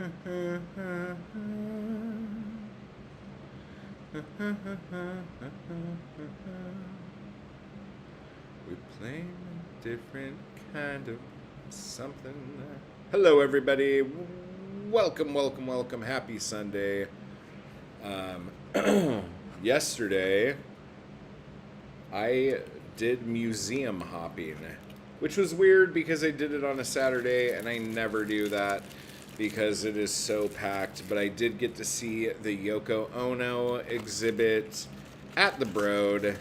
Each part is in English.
We're playing a different kind of something. Hello, everybody. Welcome, welcome, welcome. Happy Sunday. Yesterday, I did museum hopping, which was weird because I did it on a Saturday, and I never do that because it is so packed. But I did get to see the Yoko Ono exhibit at the Broad,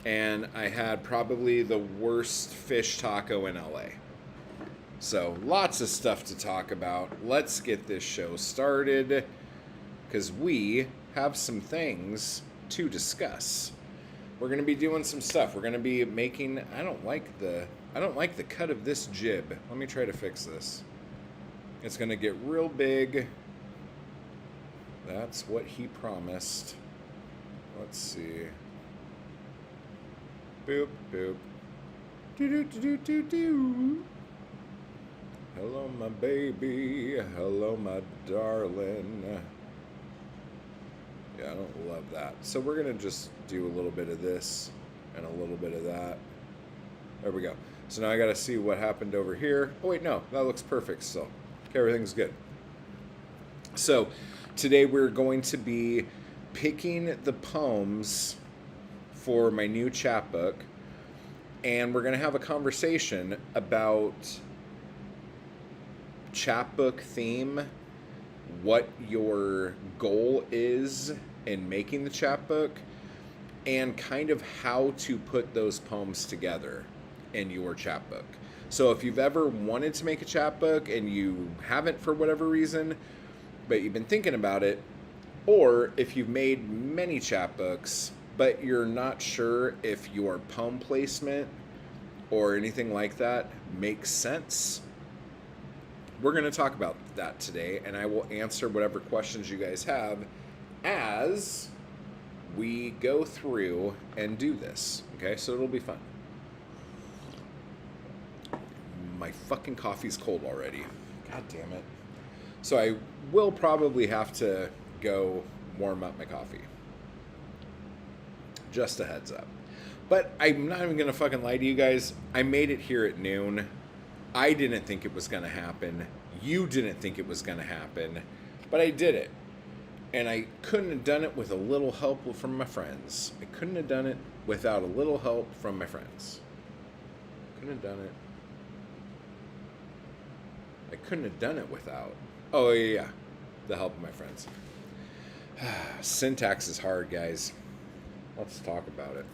and I had probably the worst fish taco in LA. So lots of stuff to talk about. Let's get this show started because we have some things to discuss. We're going to be doing some stuff. We're going to be making, I don't like the cut of this jib. Let me try to fix this. It's going to get real big. That's what he promised. Let's see. Boop, boop. Do. Hello, my baby. Hello, my darling. Yeah, I don't love that. So we're going to just do a little bit of this and a little bit of that. There we go. So now I got to see what happened over here. Oh, wait, no. That looks perfect still. Okay, everything's good. So today we're going to be picking the poems for my new chapbook. And we're going to have a conversation about chapbook theme, what your goal is in making the chapbook, and kind of how to put those poems together in your chapbook. So if you've ever wanted to make a chapbook and you haven't for whatever reason, but you've been thinking about it, or if you've made many chapbooks, but you're not sure if your poem placement or anything like that makes sense, we're going to talk about that today, and I will answer whatever questions you guys have as we go through and do this. Okay, so it'll be fun. My fucking coffee's cold already. God damn it. So I will probably have to go warm up my coffee. Just a heads up. But I'm not even going to fucking lie to you guys. I made it here at noon. I didn't think it was going to happen. You didn't think it was going to happen. But I did it. And I couldn't have done it with a little help from my friends. I couldn't have done it without a little help from my friends. Couldn't have done it. I couldn't have done it without. Oh, yeah. The help of my friends. Syntax is hard, guys. Let's talk about it.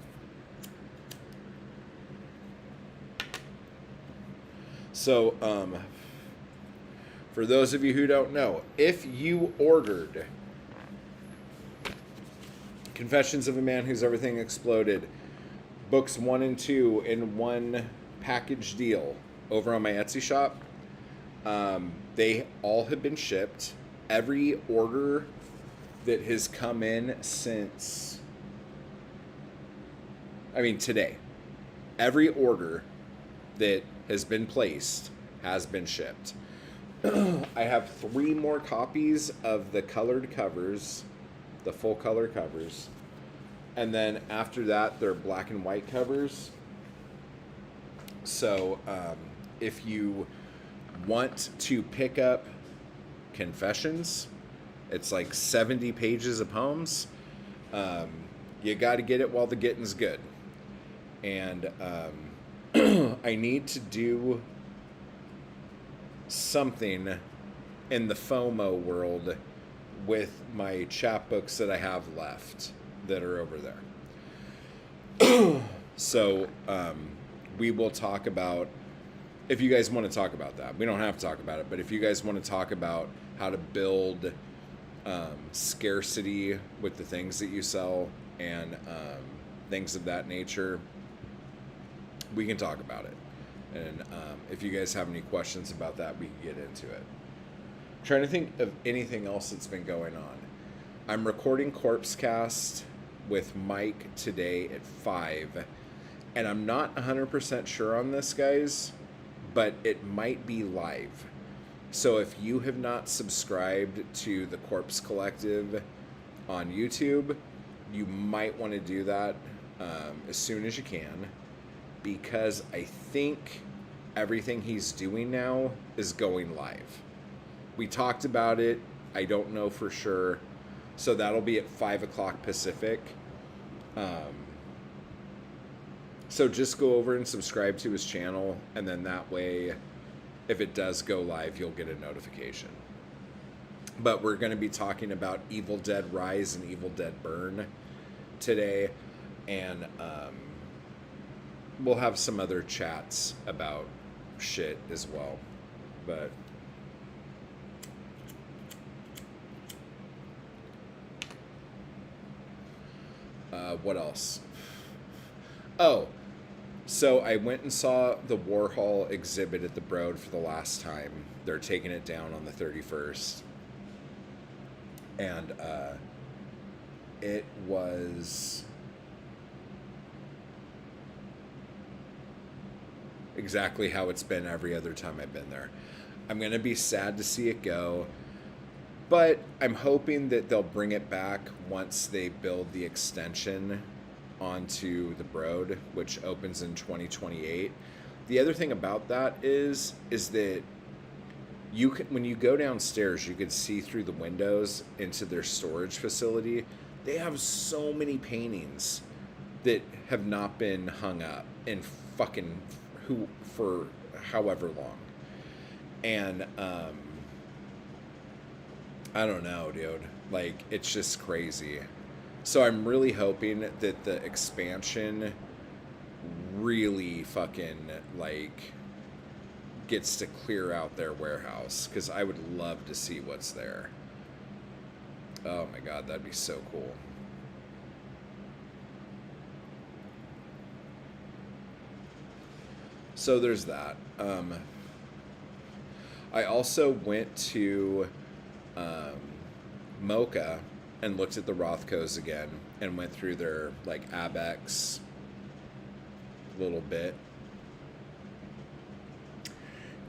So, for those of you who don't know, if you ordered Confessions of a Man Whose Everything Exploded, books 1 and 2 in one package deal over on my Etsy shop, they all have been shipped. Every order that has come in since, today, every order that has been placed has been shipped. I have 3 more copies of the colored covers, the full color covers, and then after that they're black and white covers. So if you want to pick up Confessions, it's like 70 pages of poems. You got to get it while the getting's good. And I need to do something in the FOMO world with my chapbooks that I have left that are over there. So we will talk about, if you guys want to talk about that. We don't have to talk about it, but if you guys want to talk about how to build scarcity with the things that you sell and things of that nature, we can talk about it. And if you guys have any questions about that, we can get into it. I'm trying to think of anything else that's been going on. I'm recording Corpse Cast with Mike today at 5, and I'm not 100% sure on this, guys, but it might be live. So if you have not subscribed to the Corpse Collective on YouTube, you might want to do that as soon as you can, because I think everything he's doing now is going live. We talked about it. I don't know for sure. So that'll be at 5 o'clock Pacific. So just go over and subscribe to his channel, and then that way, if it does go live, you'll get a notification. But we're going to be talking about Evil Dead Rise and Evil Dead Burn today, and we'll have some other chats about shit as well. But what else? Oh, so I went and saw the Warhol exhibit at the Broad for the last time. They're taking it down on the 31st. And it was exactly how it's been every other time I've been there. I'm going to be sad to see it go, but I'm hoping that they'll bring it back once they build the extension onto the Broad, which opens in 2028. The other thing about that is that you can, when you go downstairs, you can see through the windows into their storage facility. They have so many paintings that have not been hung up in fucking for however long. And I don't know, dude. Like, it's just crazy. So I'm really hoping that the expansion really fucking, like, gets to clear out their warehouse, because I would love to see what's there. Oh my god, that'd be so cool. So there's that. I also went to Mocha and looked at the Rothkos again and went through their, like, Abex a little bit.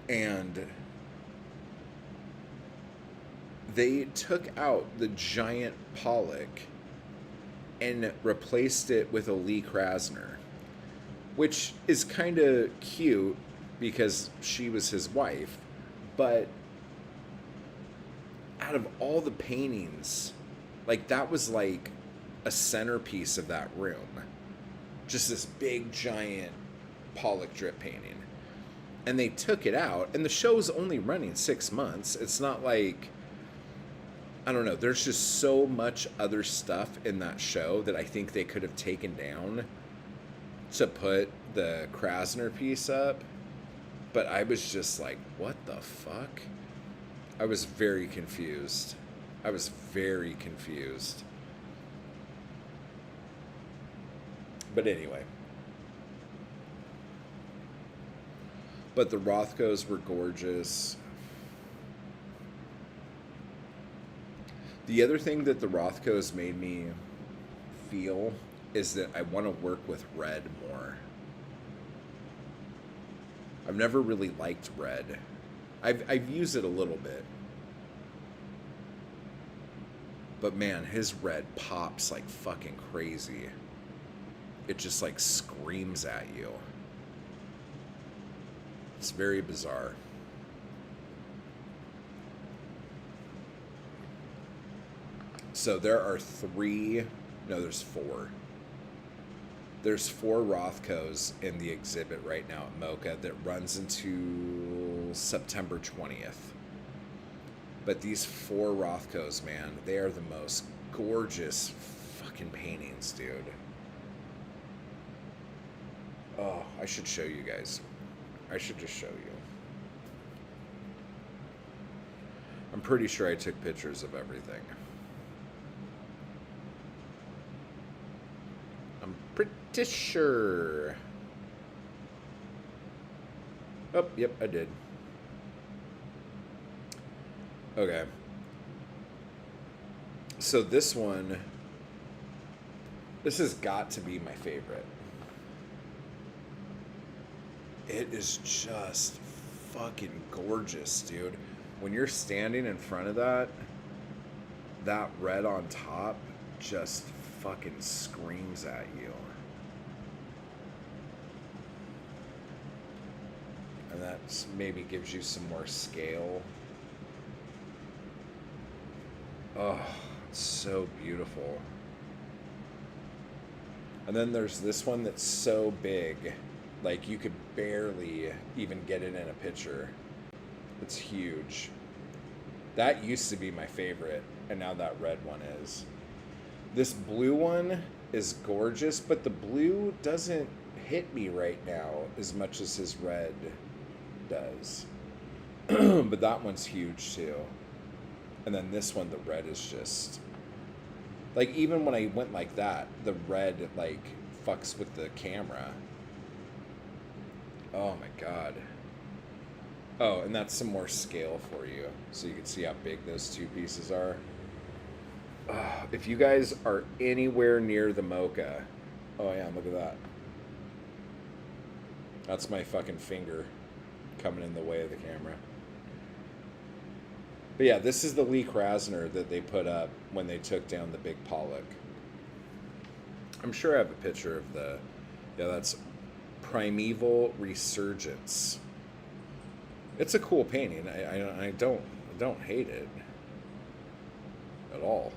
And they took out the giant Pollock and replaced it with a Lee Krasner, which is kind of cute because she was his wife. But out of all the paintings, like, that was like a centerpiece of that room. Just this big, giant Pollock drip painting. And they took it out, and the show's only running 6 months. It's not like, I don't know, there's just so much other stuff in that show that I think they could have taken down to put the Krasner piece up. But I was just like, what the fuck? I was very confused. But anyway. But the Rothkos were gorgeous. The other thing that the Rothkos made me feel is that I want to work with red more. I've never really liked red. I've used it a little bit. But man, his red pops like fucking crazy. It just like screams at you. It's very bizarre. So there's 4. There's 4 Rothkos in the exhibit right now at Mocha that runs into September 20th. But these 4 Rothkos, man, they are the most gorgeous fucking paintings, dude. Oh, I should show you guys. I should just show you. I'm pretty sure I took pictures of everything. I'm pretty sure. Oh, yep, I did. Okay. So this one, this has got to be my favorite. It is just fucking gorgeous, dude. when you're standing in front of that, that red on top just fucking screams at you. And that maybe gives you some more scale. Oh, it's so beautiful. And then there's this one that's so big, like you could barely even get it in a picture. It's huge. That used to be my favorite, and now that red one is. This blue one is gorgeous, but the blue doesn't hit me right now as much as his red does. But that one's huge too. And then this one, the red is just... like, even when I went like that, the red, like, fucks with the camera. Oh my god. Oh, and that's some more scale for you, so you can see how big those two pieces are. If you guys are anywhere near the Mocha... oh yeah, look at that. That's my fucking finger coming in the way of the camera. But yeah, this is the Lee Krasner that they put up when they took down the big Pollock. I'm sure I have a picture of the... yeah, that's Primeval Resurgence. It's a cool painting. I don't hate it at all.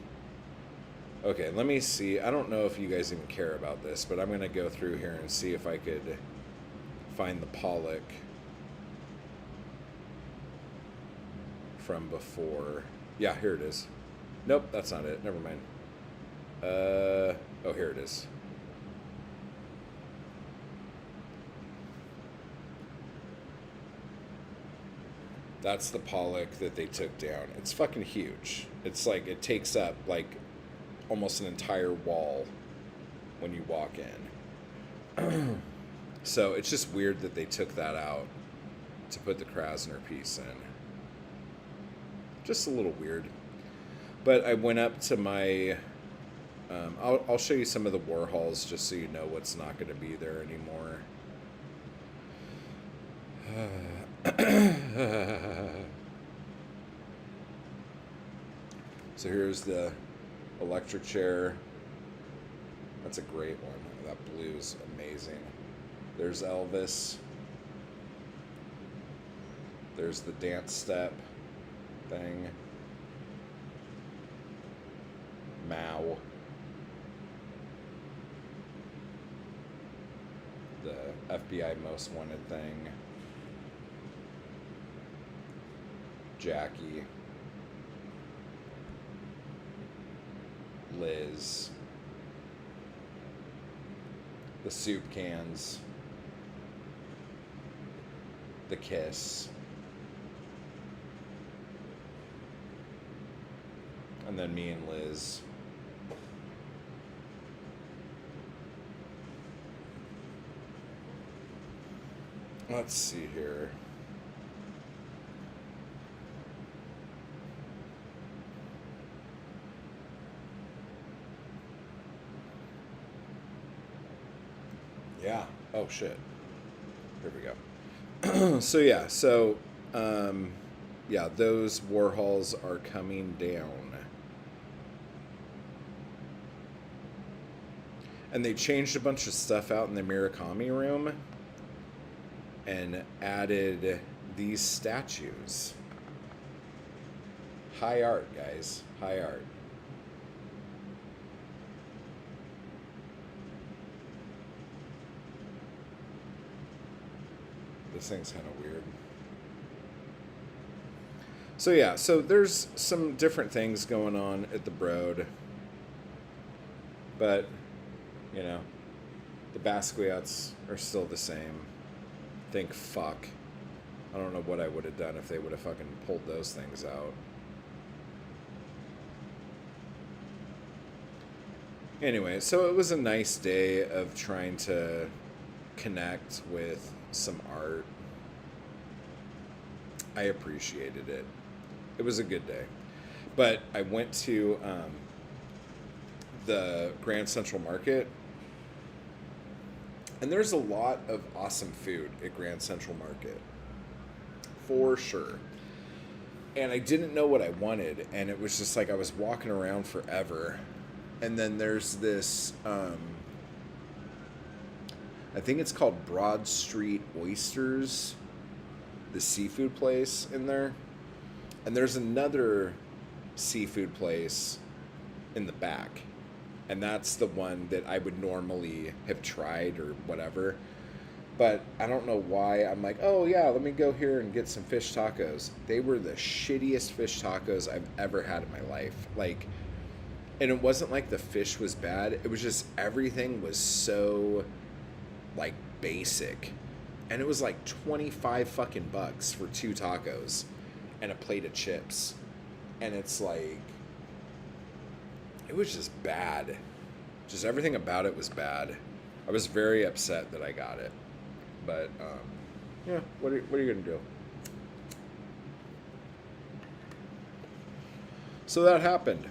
Okay, let me see. I don't know if you guys even care about this, but I'm going to go through here and see if I could find the Pollock from before. Yeah, here it is. Nope, that's not it. Never mind. Oh, here it is. That's the Pollock that they took down. It's fucking huge. It's like, it takes up like almost an entire wall when you walk in. So it's just weird that they took that out to put the Krasner piece in. Just a little weird. But I went up to my... I'll show you some of the Warhols just so you know what's not going to be there anymore. So here's the electric chair. That's a great one. That blue's amazing. There's Elvis. There's the dance step thing. Mao. The FBI most wanted thing. Jackie. Liz. The soup cans. The kiss. And then me and Liz. Let's see here. Yeah. Oh, shit. Here we go. Yeah, those Warhols are coming down. And they changed a bunch of stuff out in the Murakami room and added these statues. High art, guys. High art. This thing's kind of weird. So yeah, so there's some different things going on at the Broad. But, you know, the Basquiats are still the same. Think fuck. I don't know what I would have done if they would have fucking pulled those things out. Anyway, so it was a nice day of trying to connect with some art. I appreciated it. It was a good day. But I went to the Grand Central Market, and there's a lot of awesome food at Grand Central Market, for sure. and I didn't know what I wanted, and it was just like I was walking around forever. And then there's this, I think it's called Broad Street Oysters, the seafood place in there. And there's another seafood place in the back. And that's the one that I would normally have tried or whatever. But I don't know why. I'm like, oh yeah, let me go here and get some fish tacos. They were the shittiest fish tacos I've ever had in my life. Like, and it wasn't like the fish was bad. It was just everything was so like basic. And it was like 25 fucking bucks for 2 tacos and a plate of chips. And it's like, it was just bad. Just everything about it was bad. I was very upset that I got it. But, yeah, what are you going to do? So that happened.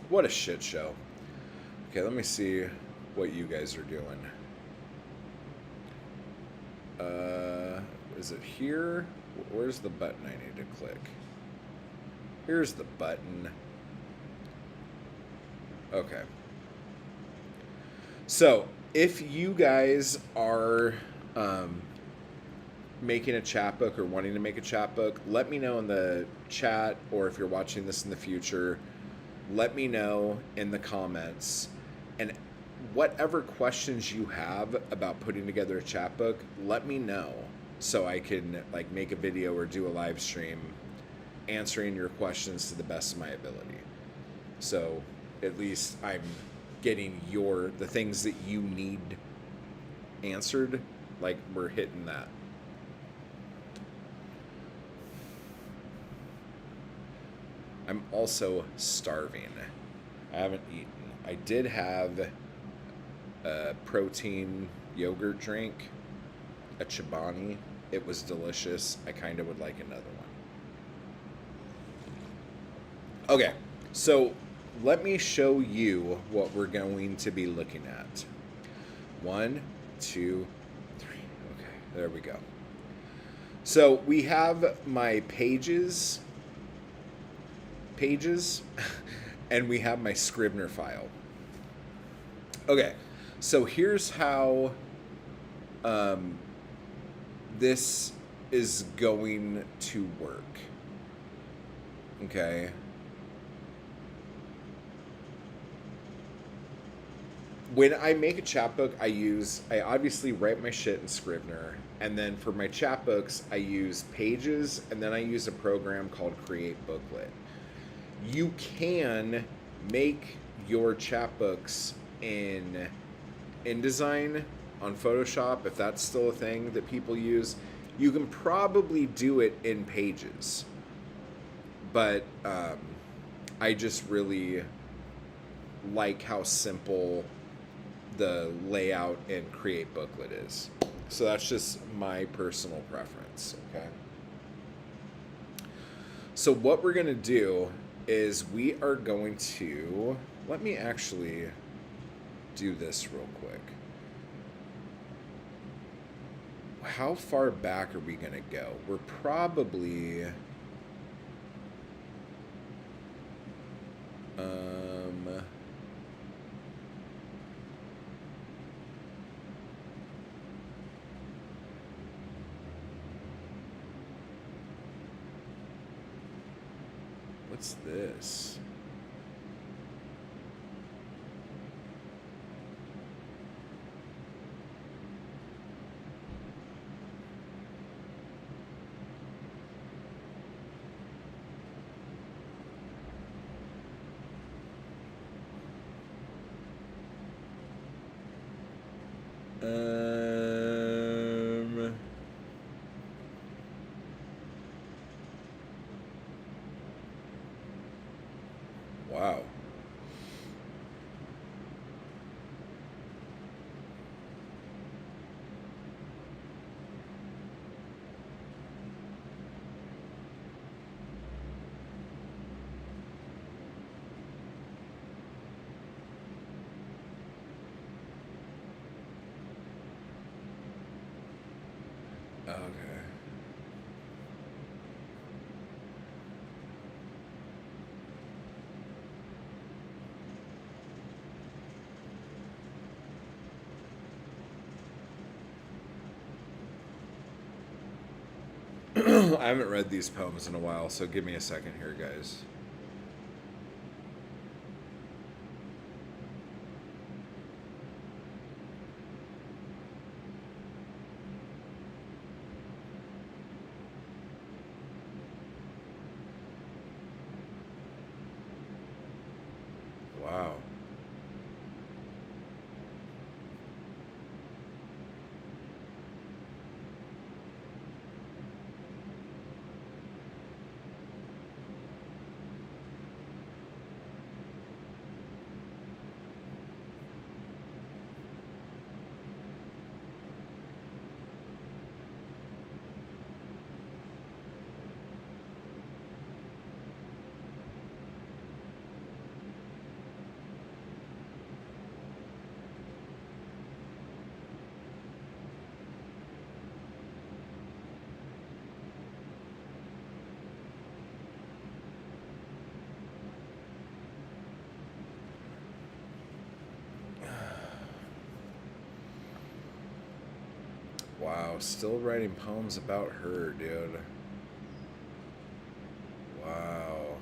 What a shit show. Okay, let me see what you guys are doing. Is it here? Where's the button I need to click? Here's the button. Okay. So, if you guys are making a chapbook or wanting to make a chapbook, let me know in the chat, or if you're watching this in the future, let me know in the comments. And whatever questions you have about putting together a chapbook, let me know so I can like make a video or do a live stream answering your questions to the best of my ability. So at least I'm getting the things that you need answered, like we're hitting that. I'm also starving. I haven't eaten. I did have a protein yogurt drink, a Chobani. It was delicious. I kind of would like another one. Okay, so let me show you what we're going to be looking at. 1, 2, 3. Okay, there we go. So we have my pages, and we have my Scrivener file. Okay, so here's how this is going to work. Okay. When I make a chapbook, I obviously write my shit in Scrivener, and then for my chapbooks, I use Pages, and then I use a program called Create Booklet. You can make your chapbooks in InDesign on Photoshop, if that's still a thing that people use. You can probably do it in Pages, but I just really like how simple the layout in Create Booklet is. So that's just my personal preference, okay? So what we're gonna do is we are going to, let me actually do this real quick. How far back are we gonna go? We're probably, what's this? Wow. Okay. I haven't read these poems in a while, so give me a second here, guys. Wow. Wow, still writing poems about her, dude. Wow.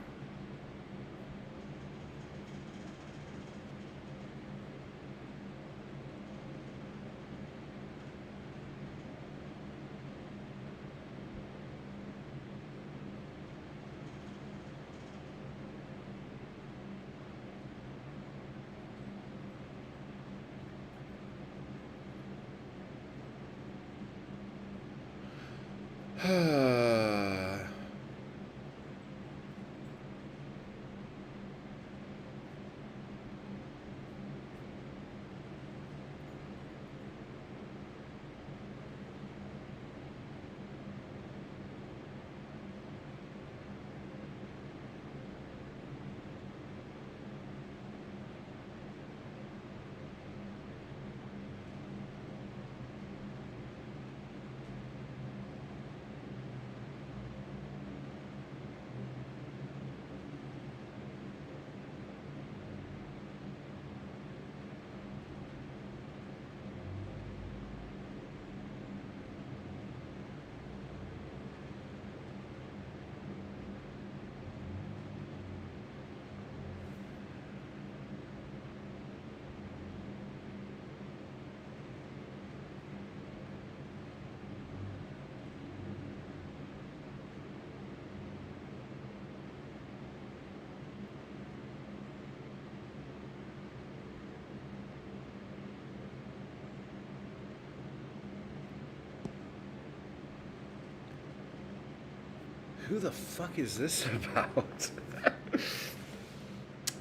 Who the fuck is this about?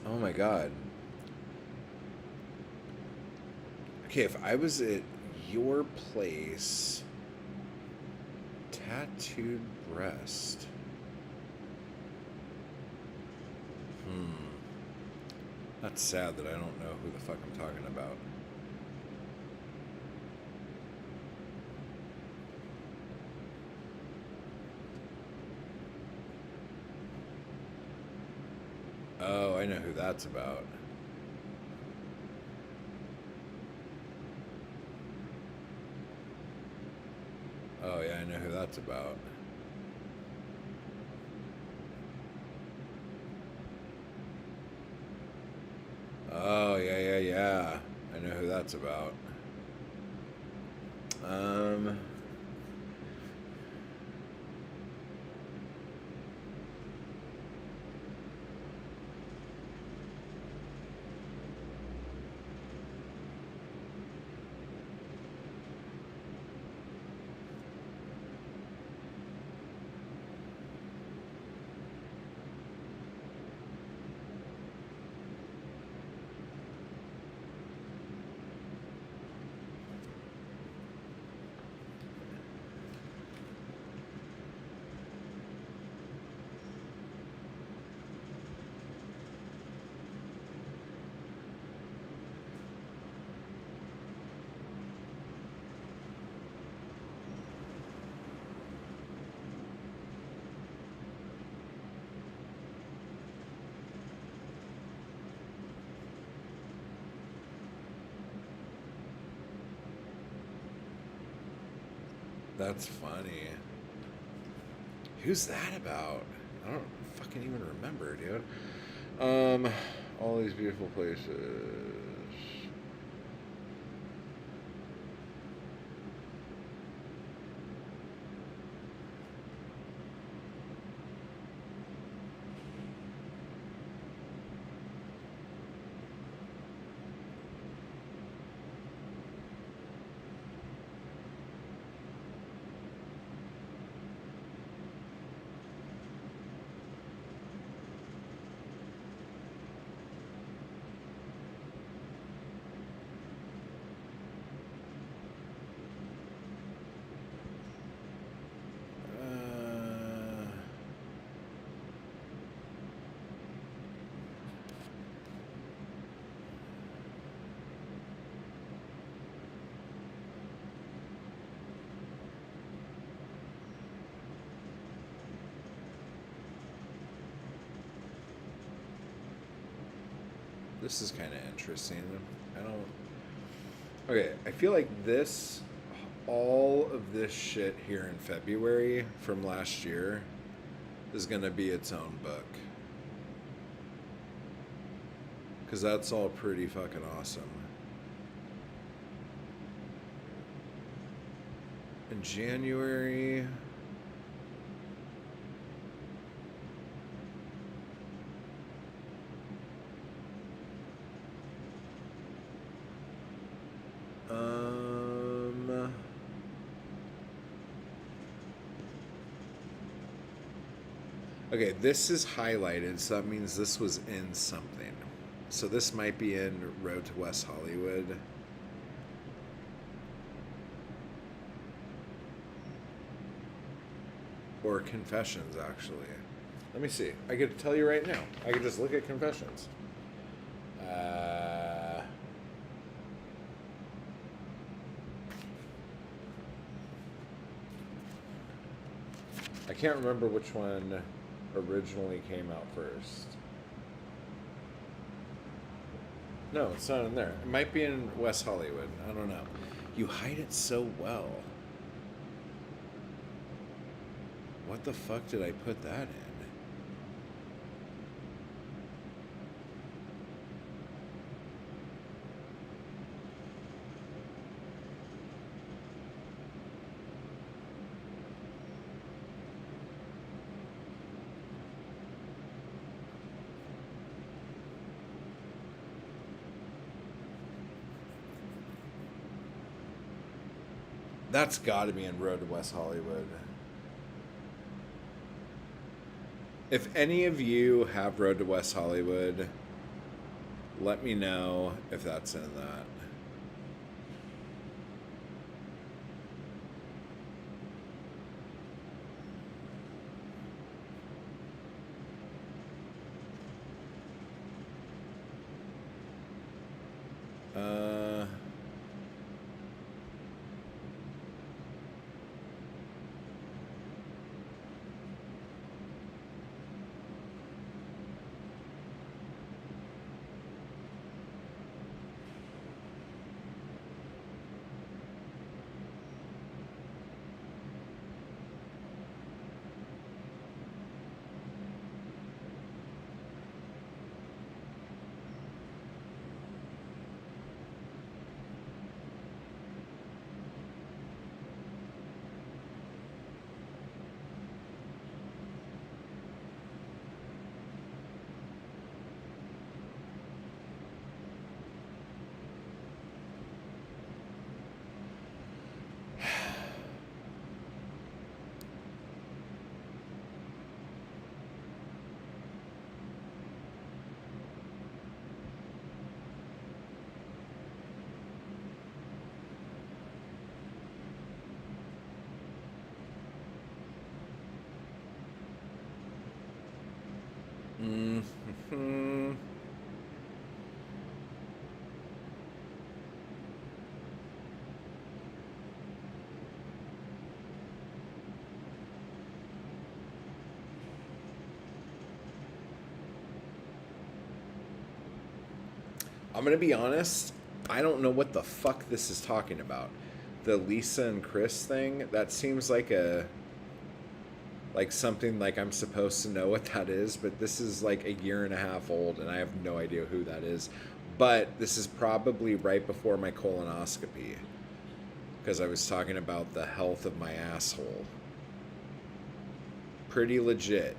Oh my god. Okay, if I was at your place, tattooed breast. That's sad that I don't know who the fuck I'm talking about. Oh, I know who that's about. Oh, yeah, I know who that's about. Oh, yeah, yeah, yeah. I know who that's about. Um, that's funny. Who's that about? I don't fucking even remember, dude. All these beautiful places. This is kind of interesting. I don't. Okay, I feel like this, all of this shit here in February from last year, is gonna be its own book. Because that's all pretty fucking awesome. In January. Okay, this is highlighted, so that means this was in something. So this might be in Road to West Hollywood. Or Confessions, actually. Let me see. I could tell you right now. I could just look at Confessions. I can't remember which one originally came out first. No, it's not in there. It might be in West Hollywood. I don't know. You hide it so well. What the fuck did I put that in? That's got to be in Road to West Hollywood. If any of you have Road to West Hollywood, let me know if that's in that. Mm-hmm. I'm gonna be honest. I don't know what the fuck this is talking about. The Lisa and Chris thing. That seems like like something like I'm supposed to know what that is, but this is like a year and a half old and I have no idea who that is. But this is probably right before my colonoscopy because I was talking about the health of my asshole. Pretty legit.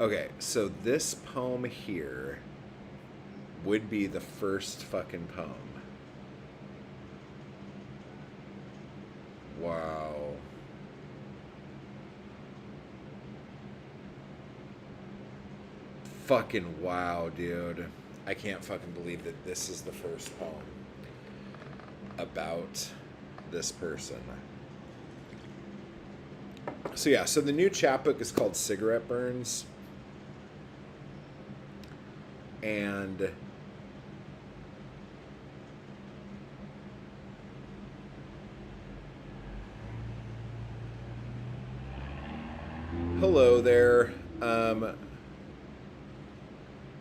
Okay, so this poem here would be the first fucking poem. Wow. Fucking wow, dude. I can't fucking believe that this is the first poem about this person. So yeah, so the new chapbook is called Cigarette Burns. And hello there.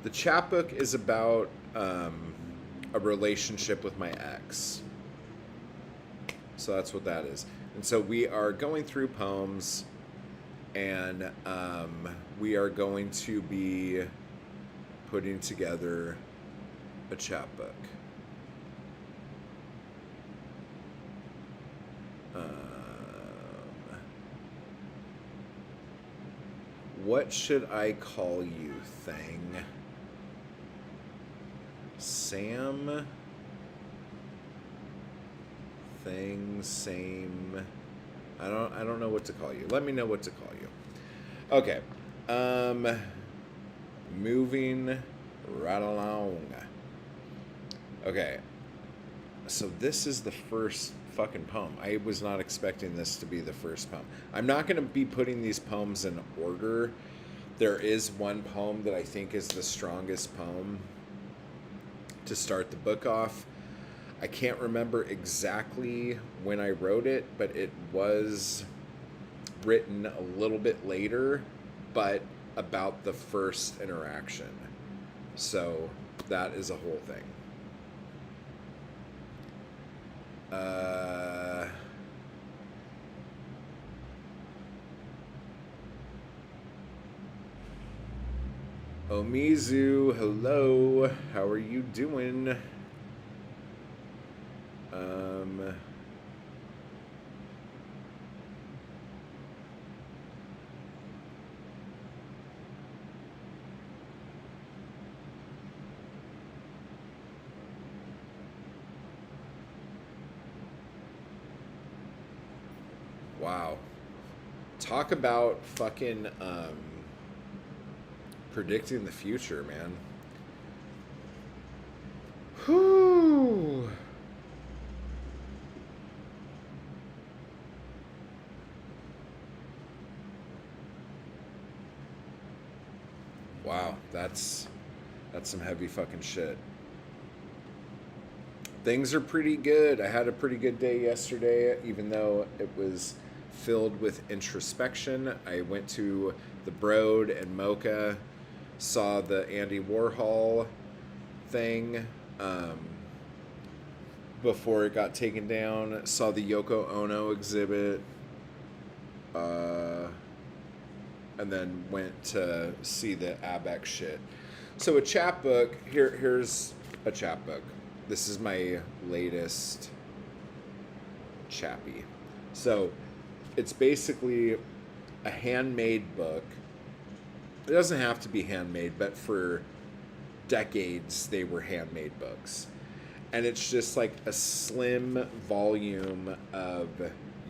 The chapbook is about a relationship with my ex. So that's what that is. And so we are going through poems, and we are going to be putting together a chapbook. What should I call you, thing? Sam? Thing, same. I don't know what to call you. Let me know what to call you. Okay. Moving right along. Okay. So this is the first fucking poem. I was not expecting this to be the first poem. I'm not going to be putting these poems in order. There is one poem that I think is the strongest poem to start the book off. I can't remember exactly when I wrote it, but it was written a little bit later, but about the first interaction. So that is a whole thing. Omizu, hello. How are you doing? Wow. Talk about fucking predicting the future, man. Whew. Wow, that's some heavy fucking shit. Things are pretty good. I had a pretty good day yesterday, even though it was filled with introspection. I went to the Broad and Mocha, saw the Andy Warhol thing before it got taken down, saw the Yoko Ono exhibit, and then went to see the Abex shit. So a chapbook, here's a chapbook. This is my latest chappy. So it's basically a handmade book. It doesn't have to be handmade, but for decades they were handmade books. And it's just like a slim volume of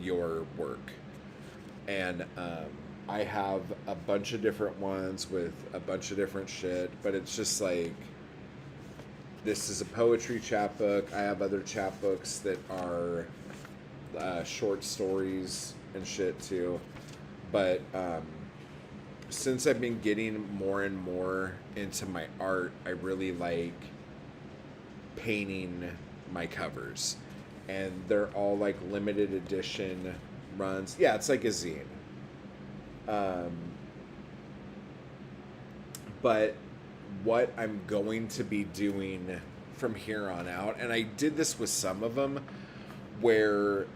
your work. And I have a bunch of different ones with a bunch of different shit, but it's just like, this is a poetry chapbook. I have other chapbooks that are short stories and shit too. But since I've been getting more and more into my art, I really like painting my covers. And they're all like limited edition runs. Yeah, it's like a zine. But what I'm going to be doing from here on out, and I did this with some of them, where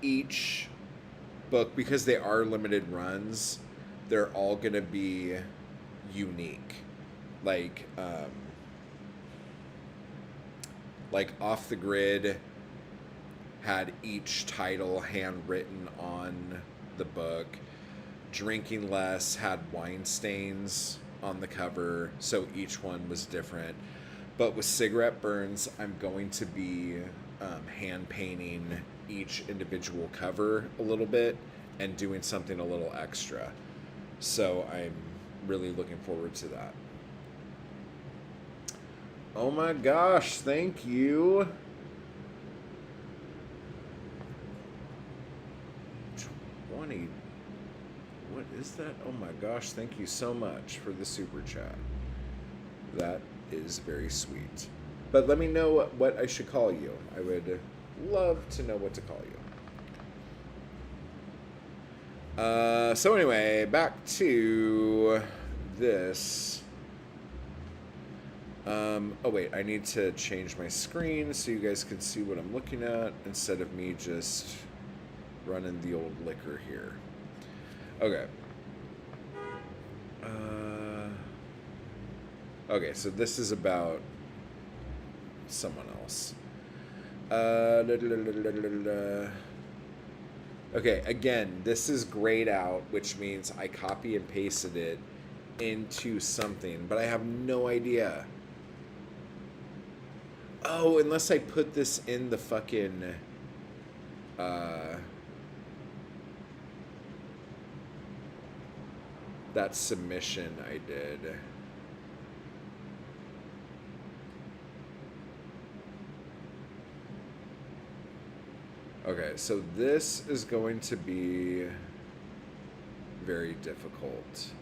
each book, because they are limited runs, they're all going to be unique. Like Off the Grid had each title handwritten on the book. Drinking Less had wine stains on the cover, so each one was different. But with Cigarette Burns, I'm going to be hand painting each individual cover a little bit and doing something a little extra. So I'm really looking forward to that. Oh my gosh, thank you. 20. What is that? Oh my gosh, thank you so much for the super chat. That is very sweet. But let me know what I should call you. I would love to know what to call you. So anyway, back to this. Oh wait, I need to change my screen so you guys can see what I'm looking at instead of me just running the old liquor here. Okay. Okay, so this is about someone else. Okay, again, this is grayed out, which means I copy and pasted it into something, but I have no idea. Oh, unless I put this in the fucking that submission I did. Okay, so this is going to be very difficult.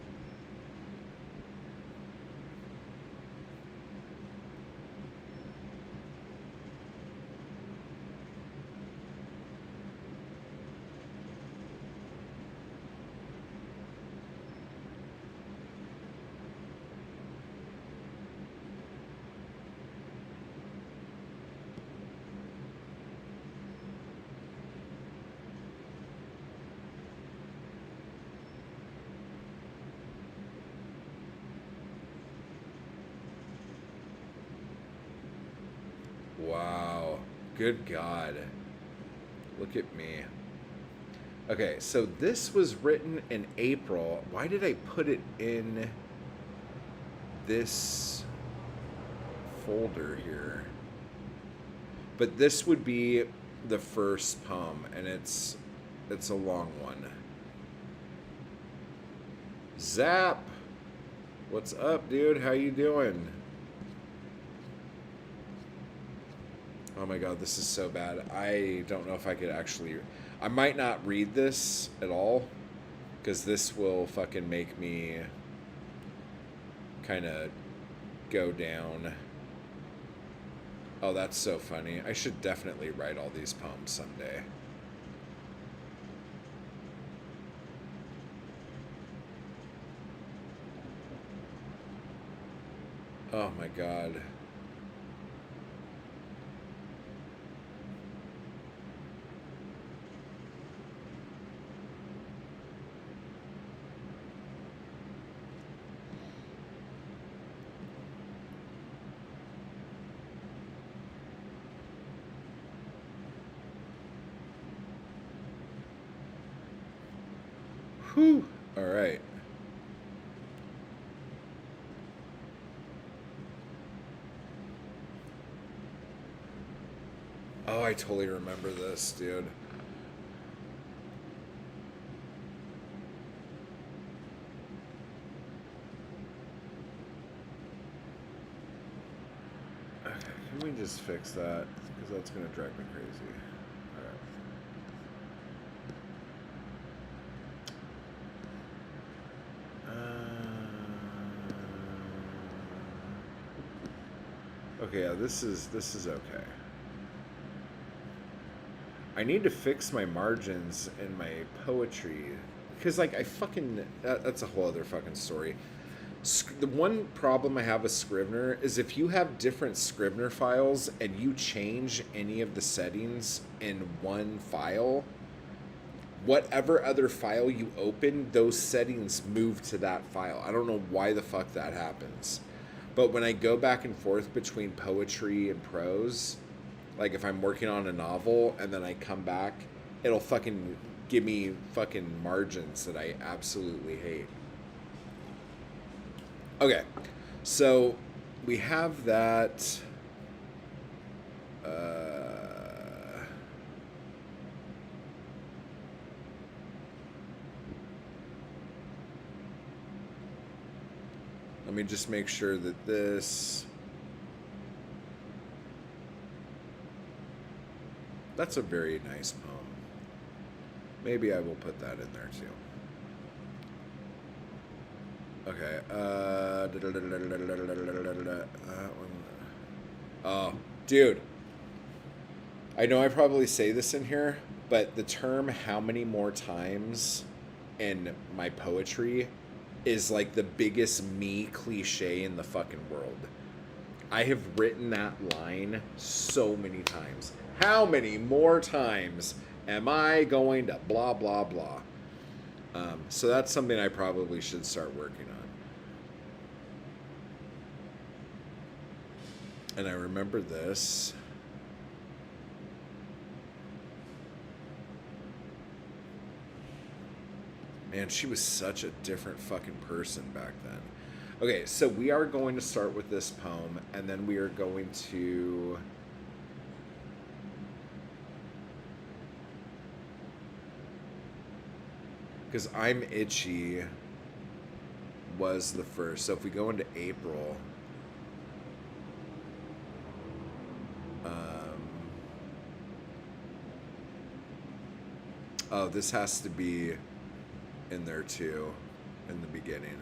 Wow. Good God. Look at me. Okay, so this was written in April. Why did I put it in this folder here? But this would be the first poem, and it's a long one. Zap! What's up, dude? How you doing? Oh my god, this is so bad. I don't know if I could actually... I might not read this at all, because this will fucking make me kind of go down. Oh, that's so funny. I should definitely write all these poems someday. Oh my god. Whew. All right. Oh, I totally remember this, dude. Okay, can we just fix that? Because that's going to drive me crazy. All right. Okay, yeah, this is okay. I need to fix my margins in my poetry, because like I fucking that's a whole other fucking story. The one problem I have with Scrivener is if you have different Scrivener files and you change any of the settings in one file, whatever other file you open, those settings move to that file. I don't know why the fuck that happens. But when I go back and forth between poetry and prose, like if I'm working on a novel and then I come back, it'll fucking give me fucking margins that I absolutely hate. Okay, so we have that. Let me just make sure that this... That's a very nice poem. Maybe I will put that in there too. Okay. Oh, dude. I know I probably say this in here, but the term "how many more times" in my poetry is like the biggest me cliche in the fucking world. I have written that line so many times. How many more times am I going to blah, blah, blah? So that's something I probably should start working on. And I remember this. Man, she was such a different fucking person back then. Okay, so we are going to start with this poem, and then we are going to... Because I'm Itchy was the first. So if we go into April... oh, this has to be in there too, in the beginning.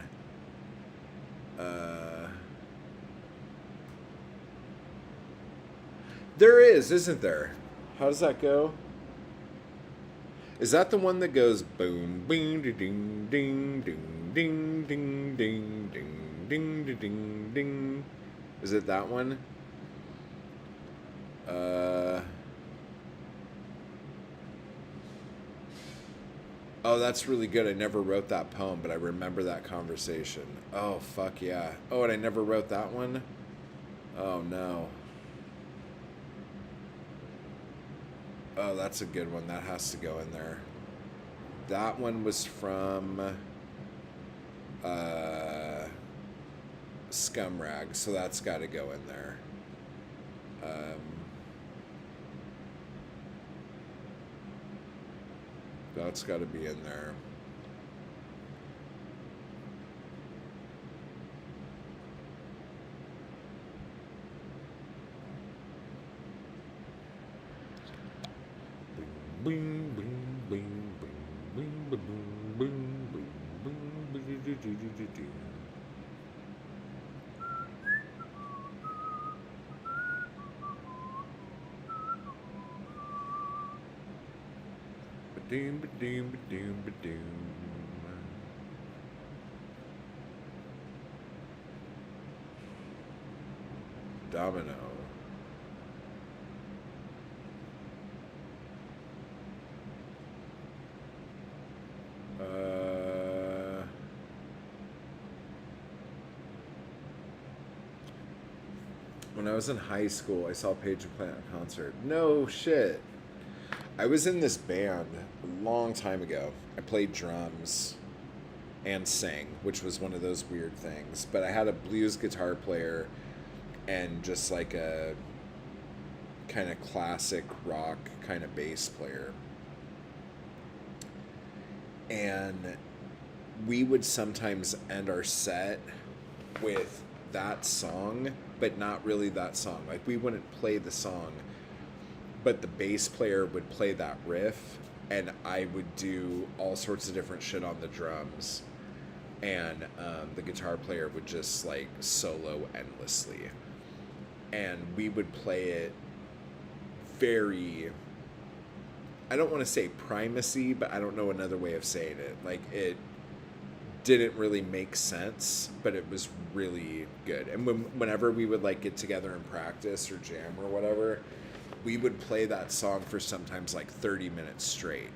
There is, isn't there? How does that go? Is that the one that goes boom, bing, ding, ding, ding, ding, ding, ding, ding, ding, ding, ding, ding? Is it that one? Oh, that's really good. I never wrote that poem, but I remember that conversation. Oh, fuck yeah. Oh, and I never wrote that one? Oh, no. Oh, that's a good one. That has to go in there. That one was from Scumrag, so that's got to go in there. That's got to be in there. Bing, bing, bing, bing, bing, bing, bing, bing, bing, bing, Ba-doom, ba-doom, ba-doom, ba-doom. Domino. When I was in high school, I saw Page and Plant at a concert. No shit. I was in this band a long time ago. I played drums and sang, which was one of those weird things. But I had a blues guitar player and just like a kind of classic rock kind of bass player. And we would sometimes end our set with that song, but not really that song. Like, we wouldn't play the song, but the bass player would play that riff, and I would do all sorts of different shit on the drums, and the guitar player would just like solo endlessly, and we would play it very, I don't want to say primacy, but I don't know another way of saying it. Like, it didn't really make sense, but it was really good. And whenever we would like get together and practice or jam or whatever, we would play that song for sometimes like 30 minutes straight.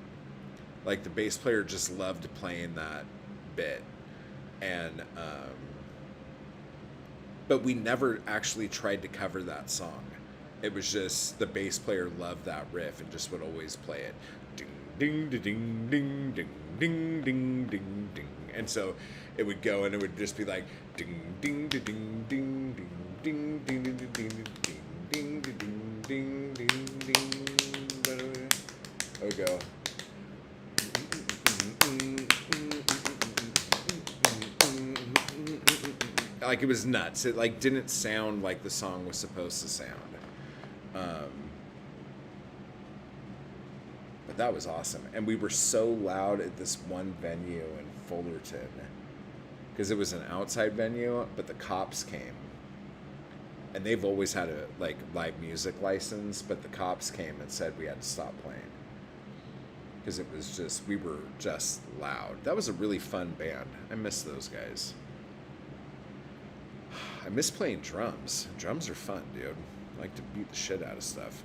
Like the bass player just loved playing that bit, and but we never actually tried to cover that song. It was just the bass player loved that riff and just would always play it. Ding ding ding ding ding ding ding ding ding ding. And so it would go and it would just be like ding ding ding ding ding ding ding ding ding ding ding ding ding ding ding. It would go. Like it was nuts. It like didn't sound like the song was supposed to sound. But that was awesome. And we were so loud at this one venue in Fullerton because it was an outside venue, but the cops came. And they've always had a like live music license, but the cops came and said we had to stop playing. Because it was just, we were just loud. That was a really fun band. I miss those guys. I miss playing drums. Drums are fun, dude. I like to beat the shit out of stuff.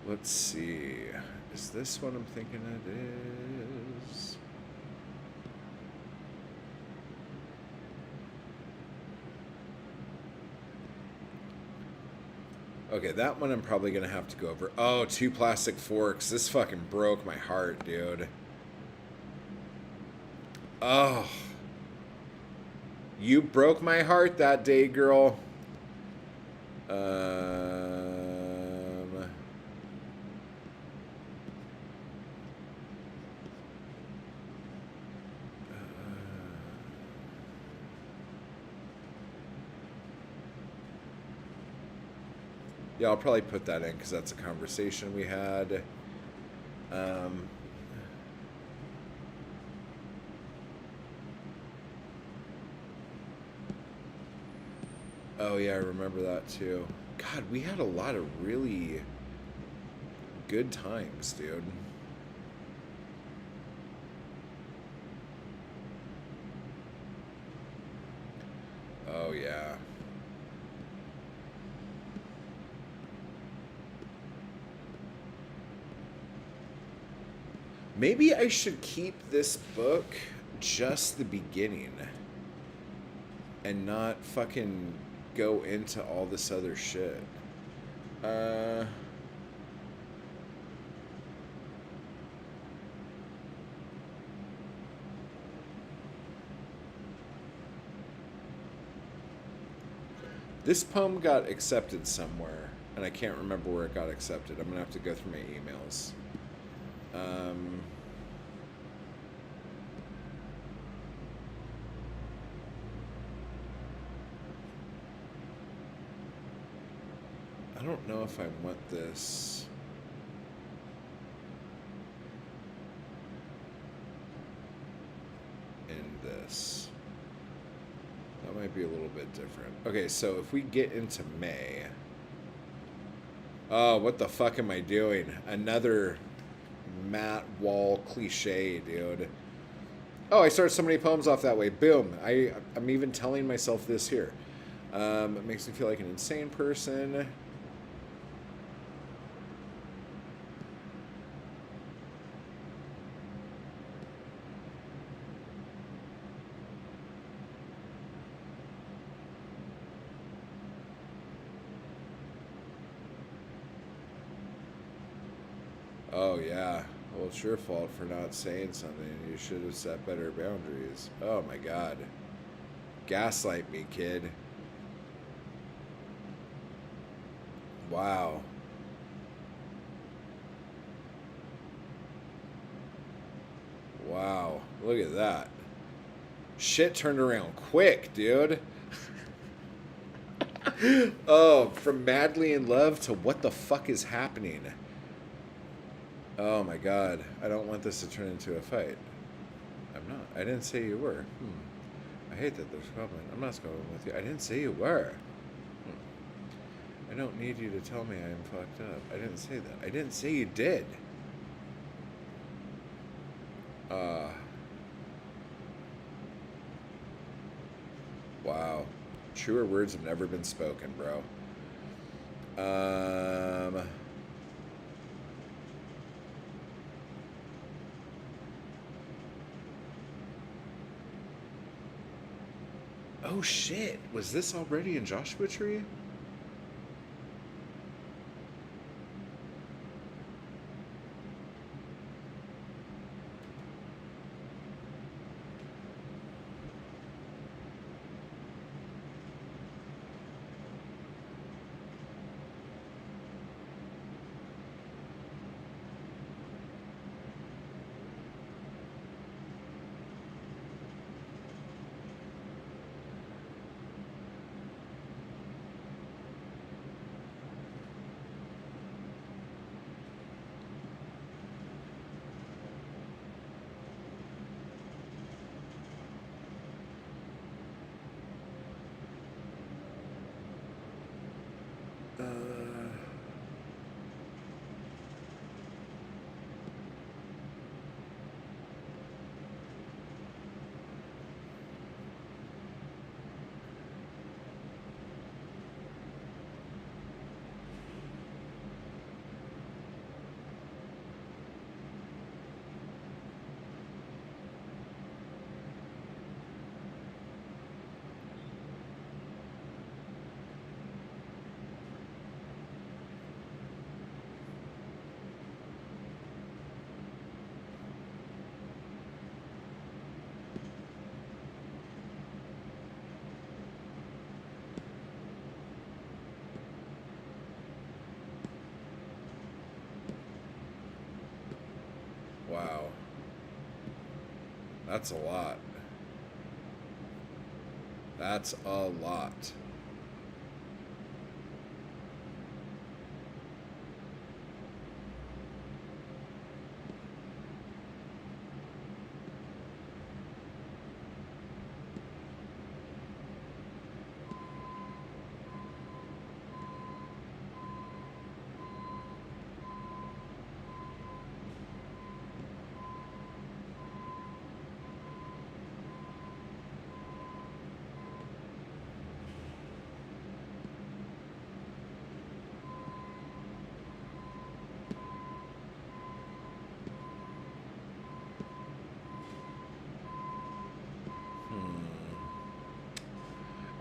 Let's see. Is this what I'm thinking it is? Okay, that one I'm probably going to have to go over. Oh, 2 Plastic Forks. This fucking broke my heart, dude. Oh. You broke my heart that day, girl. Yeah, I'll probably put that in because that's a conversation we had. Oh, yeah, I remember that too. God, we had a lot of really good times, dude. Oh, yeah. Maybe I should keep this book just the beginning and not fucking go into all this other shit. This poem got accepted somewhere, and I can't remember where it got accepted. I'm gonna have to go through my emails. I don't know if I want this. In this. That might be a little bit different. Okay, so if we get into May. Oh, what the fuck am I doing? Another Matt Wall cliche, dude. Oh, I started so many poems off that way. Boom. I'm even telling myself this here. It makes me feel like an insane person. Oh, yeah. Well, it's your fault for not saying something. You should have set better boundaries. Oh, my God. Gaslight me, kid. Wow. Wow. Look at that. Shit turned around quick, dude. Oh, from madly in love to what the fuck is happening? Oh my God. I don't want this to turn into a fight. I'm not. I didn't say you were. I hate that there's a problem. I'm not going with you. I didn't say you were. I don't need you to tell me I am fucked up. I didn't say that. I didn't say you did. Wow. Truer words have never been spoken, bro. Um, oh shit, was this already in Joshua Tree? Uh, wow. That's a lot. That's a lot.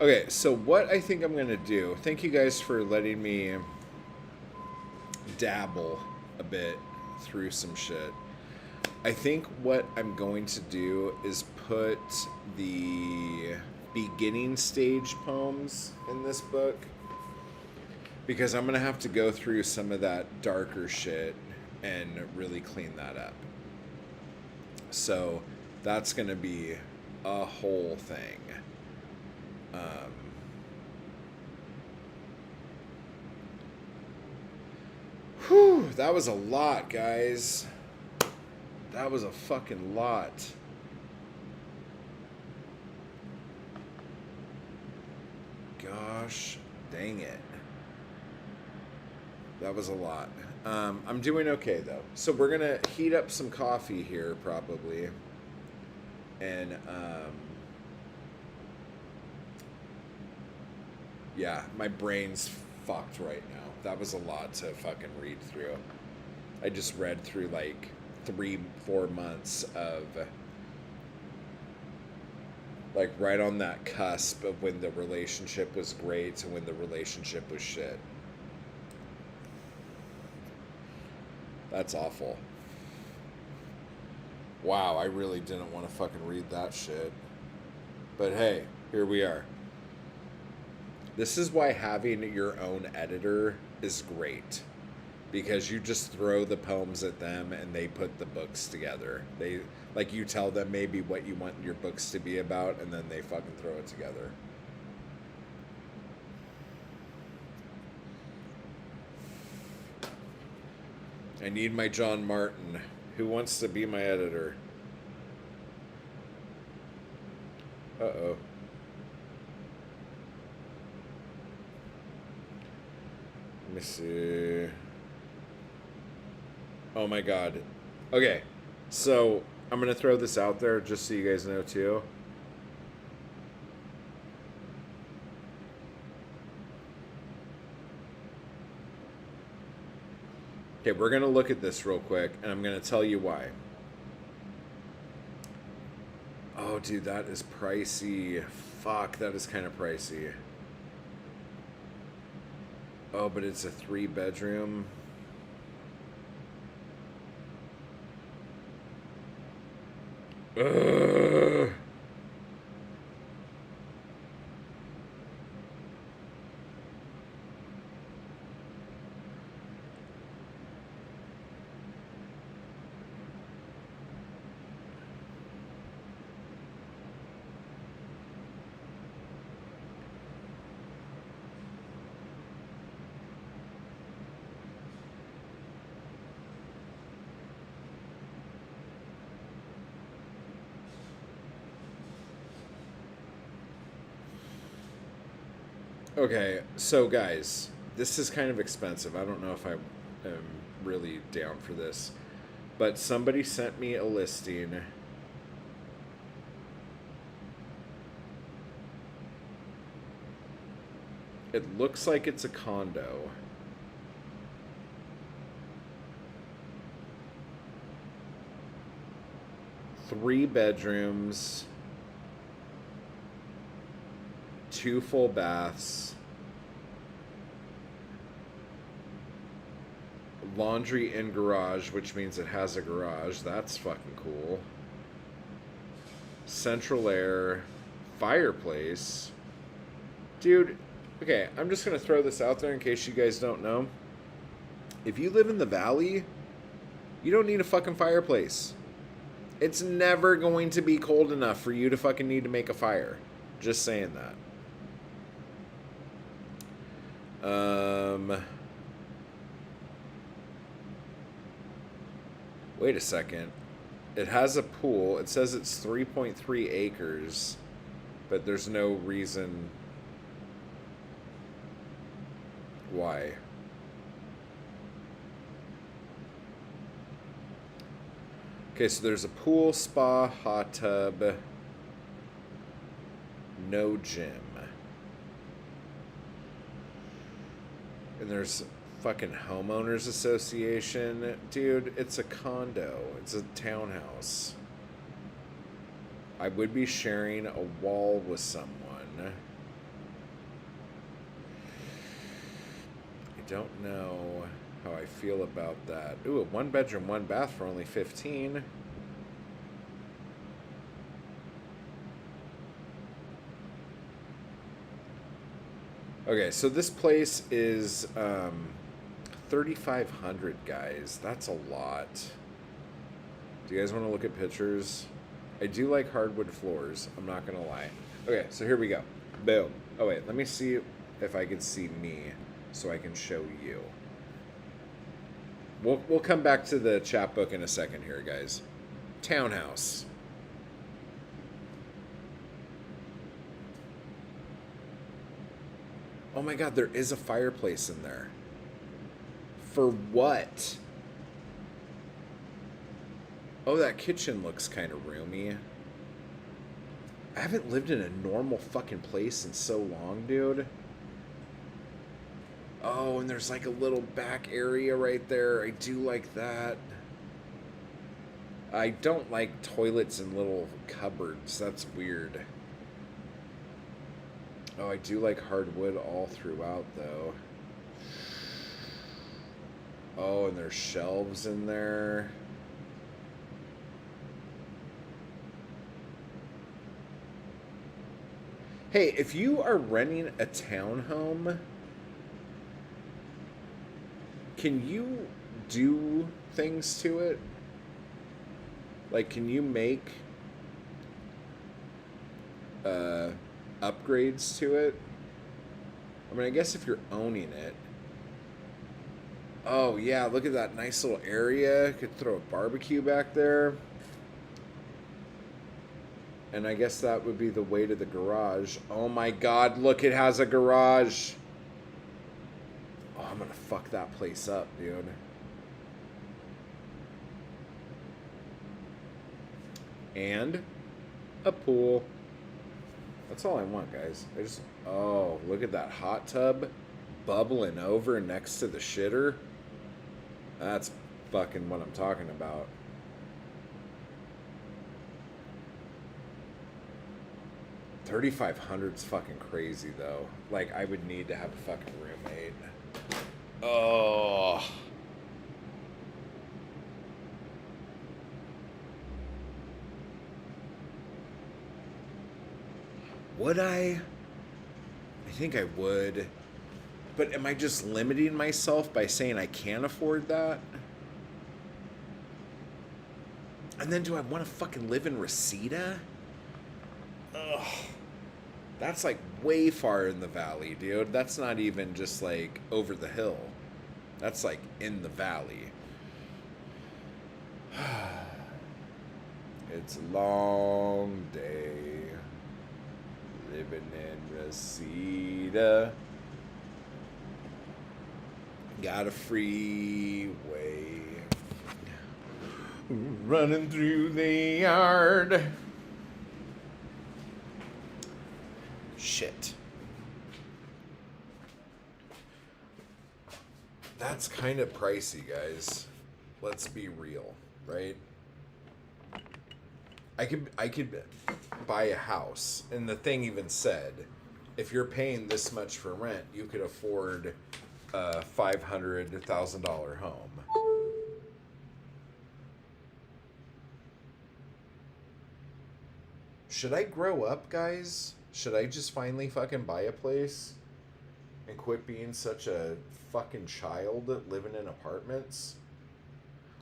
Okay, so what I think I'm gonna do, thank you guys for letting me dabble a bit through some shit. I think what I'm going to do is put the beginning stage poems in this book because I'm going to have to go through some of that darker shit and really clean that up. So that's going to be a whole thing. Whew, that was a lot, guys. That was a fucking lot. Gosh dang it. That was a lot. I'm doing okay, though. So we're going to heat up some coffee here, probably. And, yeah, my brain's fucked right now. That was a lot to fucking read through. I just read through, like, 3-4 months of, like, right on that cusp of when the relationship was great to when the relationship was shit. That's awful. Wow, I really didn't want to fucking read that shit. But hey, here we are. This is why having your own editor is great. Because you just throw the poems at them and they put the books together. They, like, you tell them maybe what you want your books to be about and then they fucking throw it together. I need my John Martin. Who wants to be my editor? Uh-oh. Let me see. Oh my god. Okay. So, I'm going to throw this out there just so you guys know too. Okay, we're going to look at this real quick, and I'm going to tell you why. Oh, dude, that is pricey. Fuck, that is kind of pricey. Oh, but it's a 3-bedroom. Ugh. Okay, so guys, this is kind of expensive. I don't know if I am really down for this. But somebody sent me a listing. It looks like it's a condo. Three bedrooms. 2 full baths. Laundry in garage, which means it has a garage. That's fucking cool. Central air. Fireplace. Dude, okay, I'm just going to throw this out there in case you guys don't know. If you live in the valley, you don't need a fucking fireplace. It's never going to be cold enough for you to fucking need to make a fire. Just saying that. Wait a second. It has a pool. It says it's 3.3 acres, but there's no reason why. Okay, so there's a pool, spa, hot tub, no gym. And there's fucking homeowners association. Dude, it's a condo. It's a townhouse. I would be sharing a wall with someone. I don't know how I feel about that. Ooh, a 1-bedroom, 1 bath for only 15. Okay, so this place is 3,500, guys. That's a lot. Do you guys want to look at pictures? I do like hardwood floors. I'm not going to lie. Okay, so here we go. Boom. Oh, wait. Let me see if I can see me so I can show you. We'll come back to the chapbook in a second here, guys. Townhouse. Oh my god, there is a fireplace in there. For what? Oh, that kitchen looks kind of roomy. I haven't lived in a normal fucking place in so long, dude. Oh, and there's like a little back area right there. I do like that. I don't like toilets and little cupboards. That's weird. Oh, I do like hardwood all throughout, though. Oh, and there's shelves in there. Hey, if you are renting a townhome, can you do things to it? Like, can you make upgrades to it? I mean, I guess if you're owning it. Oh, yeah, look at that nice little area. Could throw a barbecue back there. And I guess that would be the way to the garage. Oh my god, look, it has a garage. Oh, I'm gonna fuck that place up, dude. And a pool. That's all I want, guys. Oh, look at that hot tub bubbling over next to the shitter. That's fucking what I'm talking about. 3,500's fucking crazy though. Like I would need to have a fucking roommate. Oh. Would I? I think I would. But am I just limiting myself by saying I can't afford that? And then do I want to fucking live in Reseda? Ugh. That's like way far in the valley, dude. That's not even just like over the hill. That's like in the valley. It's a long day living in Reseda. Got a freeway running through the yard. Shit. That's kind of pricey, guys. Let's be real, right? I could buy a house, and the thing even said, if you're paying this much for rent, you could afford a $500,000 home. Should I grow up, guys? Should I just finally fucking buy a place and quit being such a fucking child living in apartments?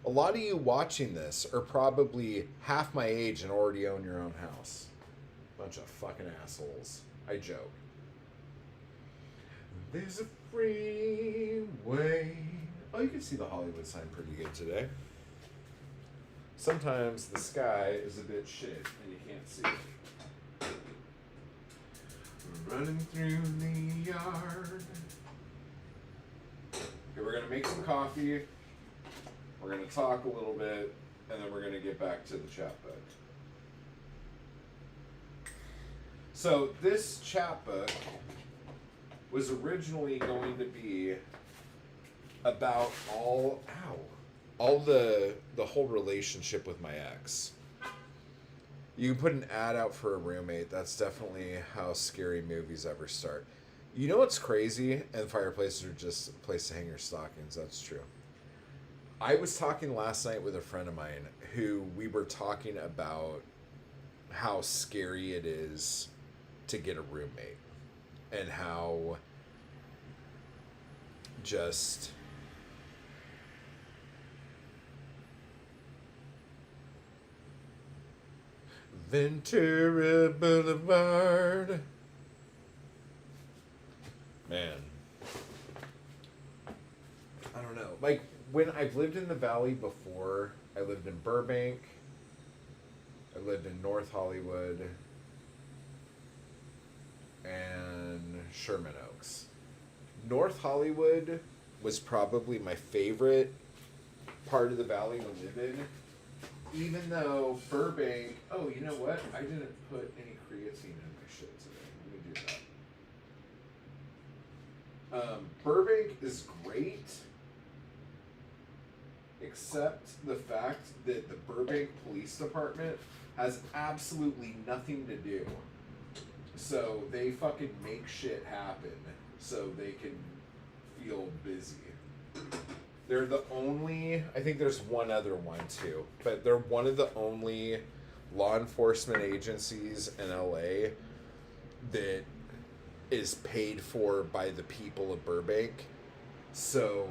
A lot of you watching this are probably half my age and already own your own house. Bunch of fucking assholes. I joke. There's a freeway. Oh, you can see the Hollywood sign pretty good today. Sometimes the sky is a bit shit and you can't see it. Running through the yard. Okay, we're gonna make some coffee. We're going to talk a little bit, and then we're going to get back to the chapbook. So this chapbook was originally going to be about all the whole relationship with my ex. You can put an ad out for a roommate. That's definitely how scary movies ever start. You know what's crazy? And fireplaces are just a place to hang your stockings. That's true. I was talking last night with a friend of mine who we were talking about how scary it is to get a roommate and how just Ventura Boulevard. Man. I don't know. Like, when I've lived in the Valley before, I lived in Burbank, I lived in North Hollywood, and Sherman Oaks. North Hollywood was probably my favorite part of the Valley to live in, even though Burbank, oh, you know what? I didn't put any creatine in my shit today. Let me do that. Burbank is great, except the fact that the Burbank Police Department has absolutely nothing to do. So they fucking make shit happen so they can feel busy. They're the only, I think there's one other one too, but they're one of the only law enforcement agencies in LA that is paid for by the people of Burbank. So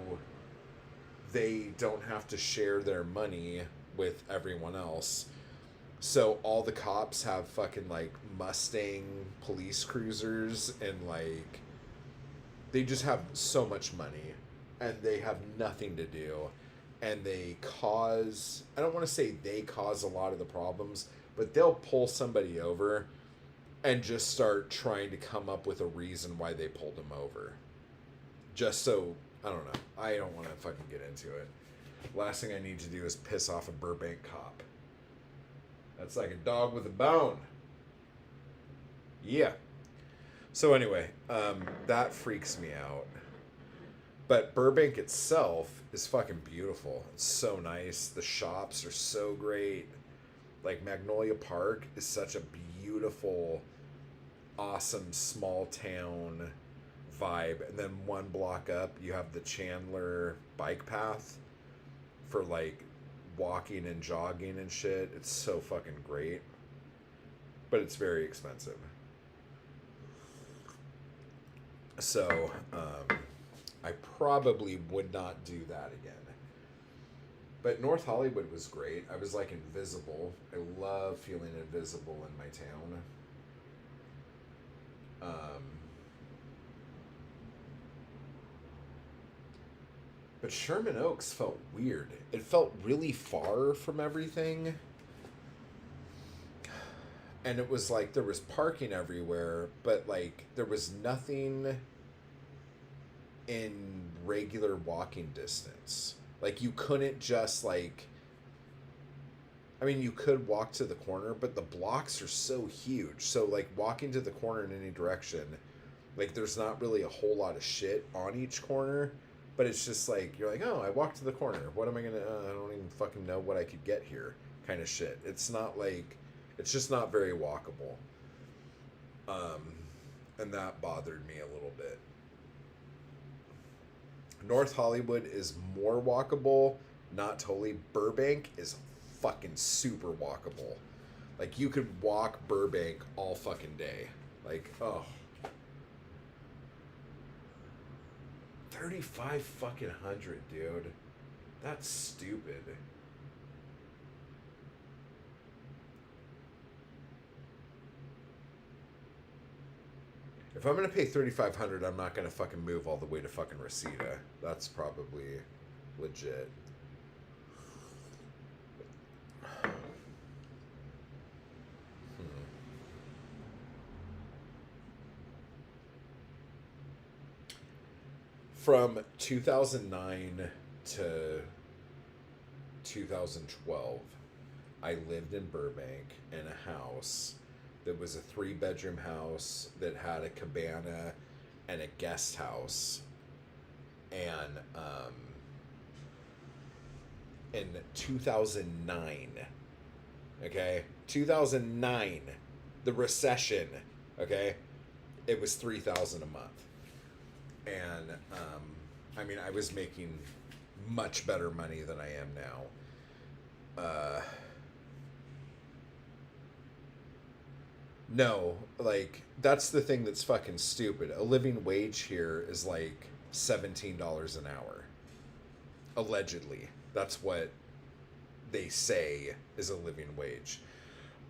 they don't have to share their money with everyone else. So all the cops have fucking like Mustang police cruisers and like they just have so much money and they have nothing to do and they cause, I don't want to say they cause a lot of the problems, but they'll pull somebody over and just start trying to come up with a reason why they pulled them over. Just so, I don't know. I don't want to fucking get into it. Last thing I need to do is piss off a Burbank cop. That's like a dog with a bone. Yeah. So anyway, that freaks me out. But Burbank itself is fucking beautiful. It's so nice. The shops are so great. Like Magnolia Park is such a beautiful, awesome small town vibe. And then one block up, you have the Chandler bike path for like walking and jogging and shit. It's so fucking great. But it's very expensive. So, I probably would not do that again. But North Hollywood was great. I was like invisible. I love feeling invisible in my town. But Sherman Oaks felt weird. It felt really far from everything. And it was like there was parking everywhere, but like there was nothing in regular walking distance. Like you couldn't just like, I mean, you could walk to the corner, but the blocks are so huge. So like walking to the corner in any direction, like there's not really a whole lot of shit on each corner, but it's just like you're like, oh, I walked to the corner. What am I gonna? I don't even fucking know what I could get here, kind of shit. It's not like, it's just not very walkable. And that bothered me a little bit. North Hollywood is more walkable, not totally. Burbank is fucking super walkable. Like you could walk Burbank all fucking day. Like, oh. 35 fucking hundred, dude. That's stupid. If I'm gonna pay 3,500, I'm not gonna fucking move all the way to fucking Reseda. That's probably legit. From 2009 to 2012, I lived in Burbank in a house that was a 3-bedroom house that had a cabana and a guest house. And in 2009, okay, 2009, the recession, okay, it was 3,000 a month. And I mean, I was making much better money than I am now. No, like that's the thing that's fucking stupid. A living wage here is like $17 an hour. Allegedly, that's what they say is a living wage.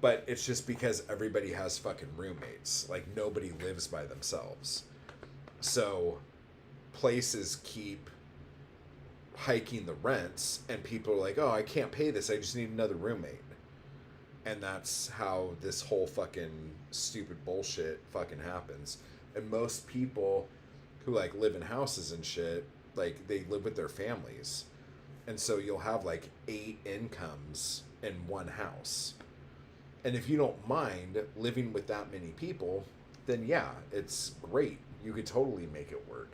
But it's just because everybody has fucking roommates. Like nobody lives by themselves. So places keep hiking the rents and people are like, oh, I can't pay this, I just need another roommate. And that's how this whole fucking stupid bullshit fucking happens. And most people who like live in houses and shit, like they live with their families. And so you'll have like 8 incomes in one house. And if you don't mind living with that many people, then yeah, it's great. You could totally make it work.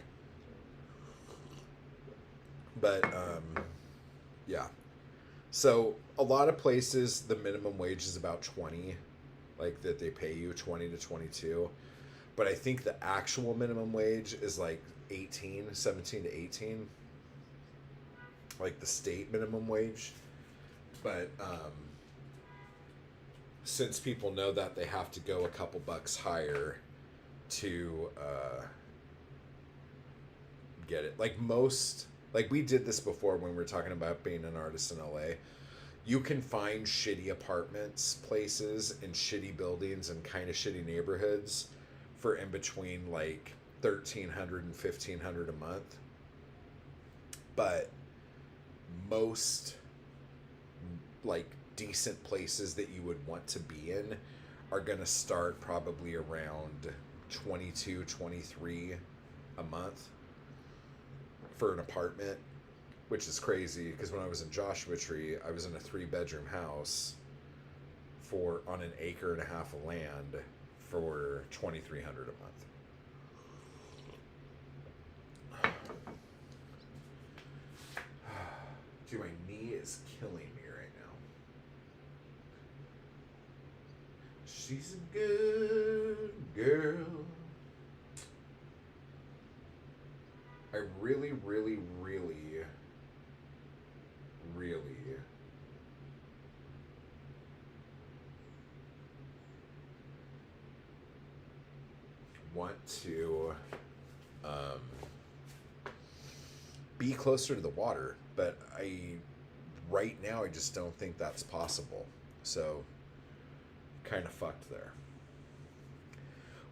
But yeah. So a lot of places the minimum wage is about 20, like that they pay you 20 to 22. But I think the actual minimum wage is like 18, 17 to 18. Like the state minimum wage. But since people know that, they have to go a couple bucks higher to get it. Like most, like we did this before when we were talking about being an artist in LA. You can find shitty apartments, places, and shitty buildings and kind of shitty neighborhoods for in between like $1,300 and $1,500 a month. But most like decent places that you would want to be in are going to start probably around 22, 23 a month for an apartment, which is crazy because when I was in Joshua Tree, I was in a 3-bedroom house for on an acre and a half of land for $2,300 a month. Dude, my knee is killing me right now. She's a good girl. I really, really, really, really want to um, be closer to the water, but right now, I just don't think that's possible. So, kind of fucked there.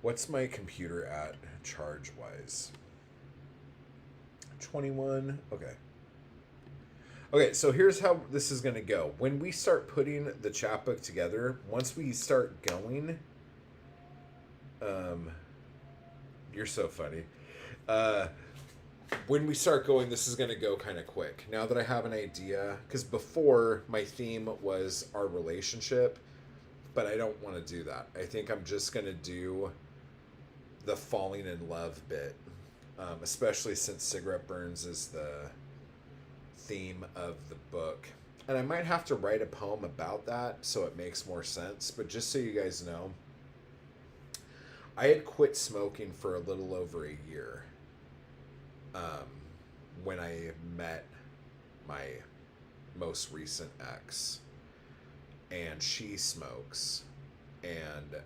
What's my computer at charge wise? 21. Okay. Okay, so here's how this is going to go. When we start putting the chapbook together, once we start going, you're so funny. When we start going, this is going to go kind of quick. Now that I have an idea, because before my theme was our relationship, but I don't want to do that. I think I'm just going to do the falling in love bit, especially since cigarette burns is the theme of the book. And I might have to write a poem about that so it makes more sense. But just so you guys know, I had quit smoking for a little over a year when I met my most recent ex. And she smokes. And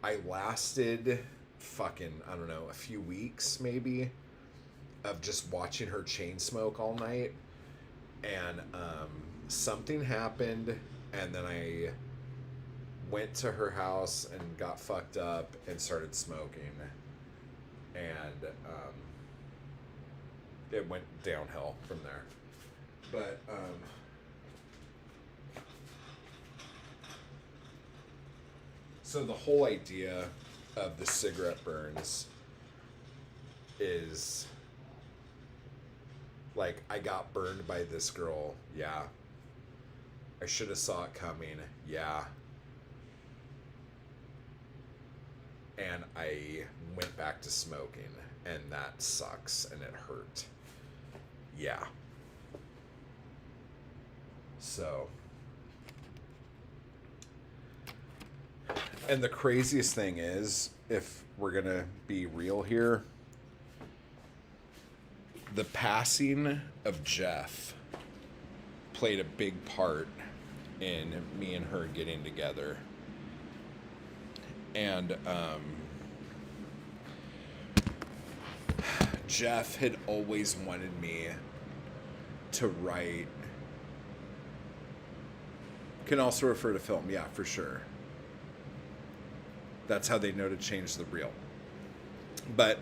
I lasted fucking, I don't know, a few weeks maybe of just watching her chain smoke all night. And something happened, and then I went to her house and got fucked up and started smoking. And it went downhill from there. But so the whole idea of the cigarette burns is like, I got burned by this girl. Yeah. I should have saw it coming. Yeah. And I went back to smoking, and that sucks, and it hurt. Yeah. So. And the craziest thing is, if we're going to be real here, the passing of Jeff played a big part in me and her getting together. And Jeff had always wanted me to write. Can also refer to film, yeah, for sure. That's how they know to change the reel. But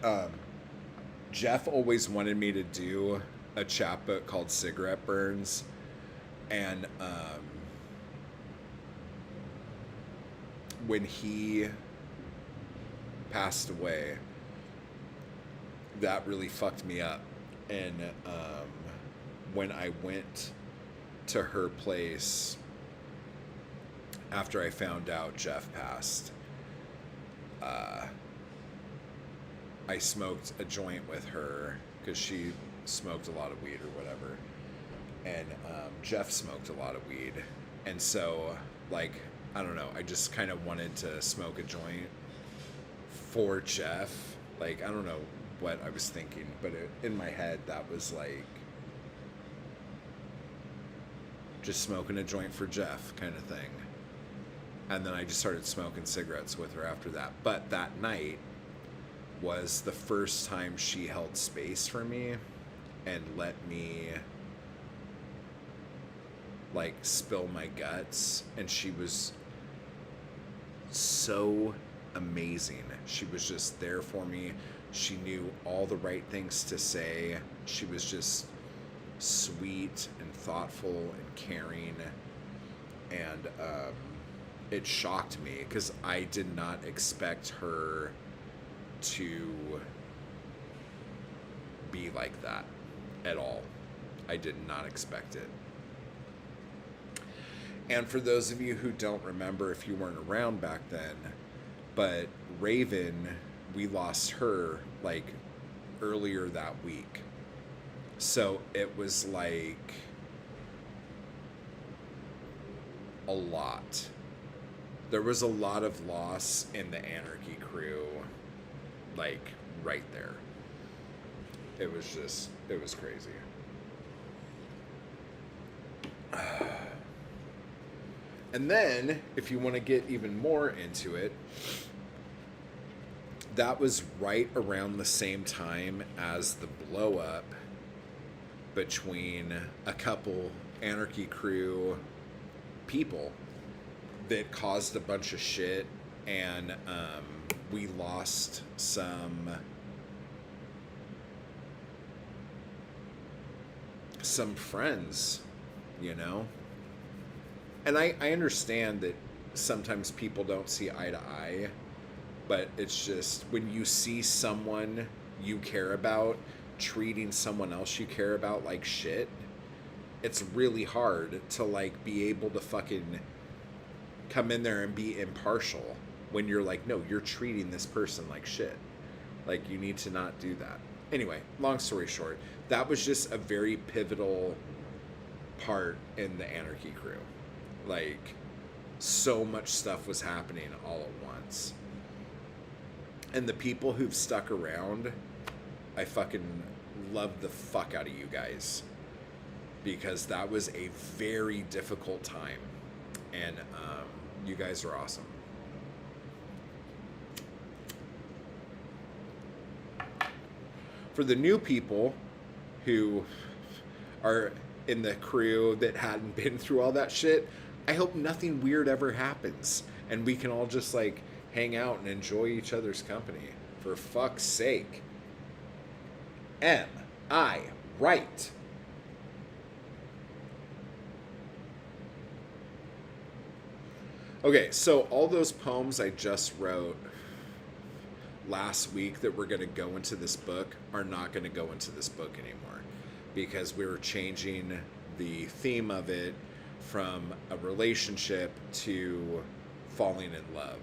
Jeff always wanted me to do a chapbook called Cigarette Burns. And when he passed away, that really fucked me up. And when I went to her place after I found out Jeff passed, I smoked a joint with her because she smoked a lot of weed or whatever. And Jeff smoked a lot of weed. And so, like, I don't know, I just kind of wanted to smoke a joint for Jeff. Like, I don't know what I was thinking, but in my head, that was like just smoking a joint for Jeff kind of thing. And then I just started smoking cigarettes with her after that. But that night was the first time she held space for me and let me, like, spill my guts. And she was so amazing. She was just there for me. She knew all the right things to say. She was just sweet and thoughtful and caring. And it shocked me because I did not expect her to be like that at all. I did not expect it. And for those of you who don't remember, if you weren't around back then, but Raven, we lost her like earlier that week. So it was like a lot. There was a lot of loss in the Anarchy crew, like right there. It was crazy. And then, if you want to get even more into it, that was right around the same time as the blow up between a couple Anarchy crew people that caused a bunch of shit, and we lost some friends, you know. And I understand that sometimes people don't see eye to eye, but it's just when you see someone you care about treating someone else you care about like shit, it's really hard to like be able to fucking come in there and be impartial when you're like, no, you're treating this person like shit. Like, you need to not do that. Anyway, long story short, that was just a very pivotal part in the Anarchy crew. Like, so much stuff was happening all at once. And the people who've stuck around, I fucking love the fuck out of you guys. Because that was a very difficult time. And you guys are awesome. For the new people who are in the crew that hadn't been through all that shit, I hope nothing weird ever happens and we can all just like hang out and enjoy each other's company. For fuck's sake. M.I. Right. Okay, so all those poems I just wrote last week that were going to go into this book are not going to go into this book anymore, because we were changing the theme of it from a relationship to falling in love.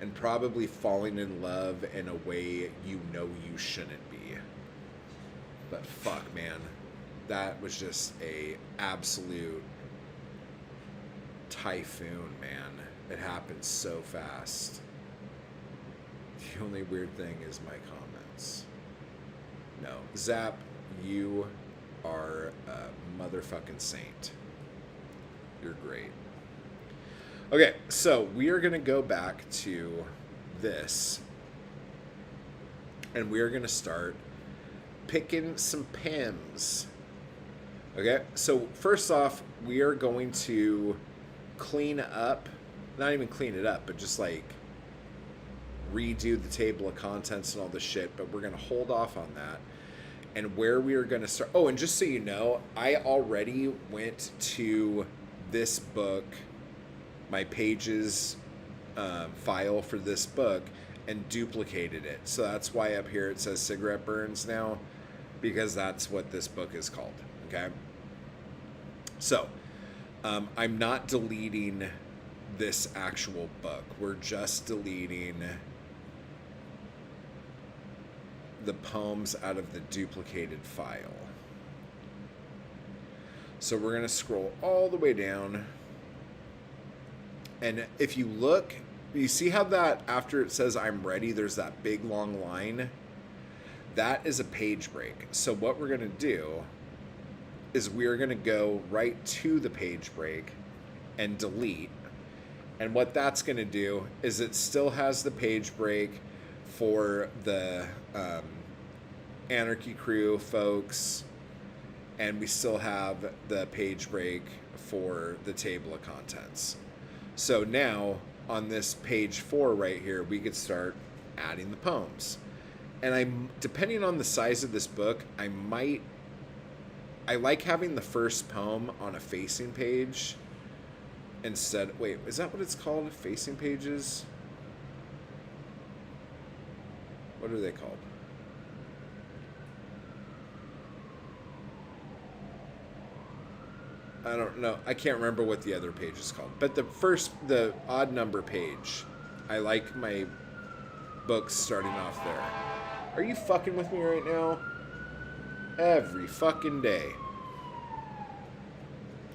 And probably falling in love in a way you know you shouldn't be. But fuck, man. That was just a absolute typhoon, man. It happened so fast. The only weird thing is my comments. No. Zap, you are a motherfucking saint. You're great. Okay, so we are going to go back to this. And we are going to start picking some Pims. Okay, so first off, we are going to clean up, not even clean it up, but just like redo the table of contents and all this shit, but we're going to hold off on that. And where we are going to start, oh, and just so you know, I already went to this book, my pages file for this book, and duplicated it. So that's why up here it says Cigarette Burns now, because that's what this book is called, okay? So, I'm not deleting this actual book. We're just deleting the poems out of the duplicated file. So we're going to scroll all the way down. And if you look, you see how that after it says I'm ready, there's that big long line? That is a page break. So what we're going to do is we are going to go right to the page break and delete. And what that's going to do is it still has the page break for the Anarchy Crew folks, and we still have the page break for the table of contents. So now on this page 4 right here, we could start adding the poems. And depending on the size of this book, I like having the first poem on a facing page instead. Wait, is that what it's called? Facing pages? What are they called? I don't know. I can't remember what the other page is called. But the odd number page, I like my books starting off there. Are you fucking with me right now? Every fucking day.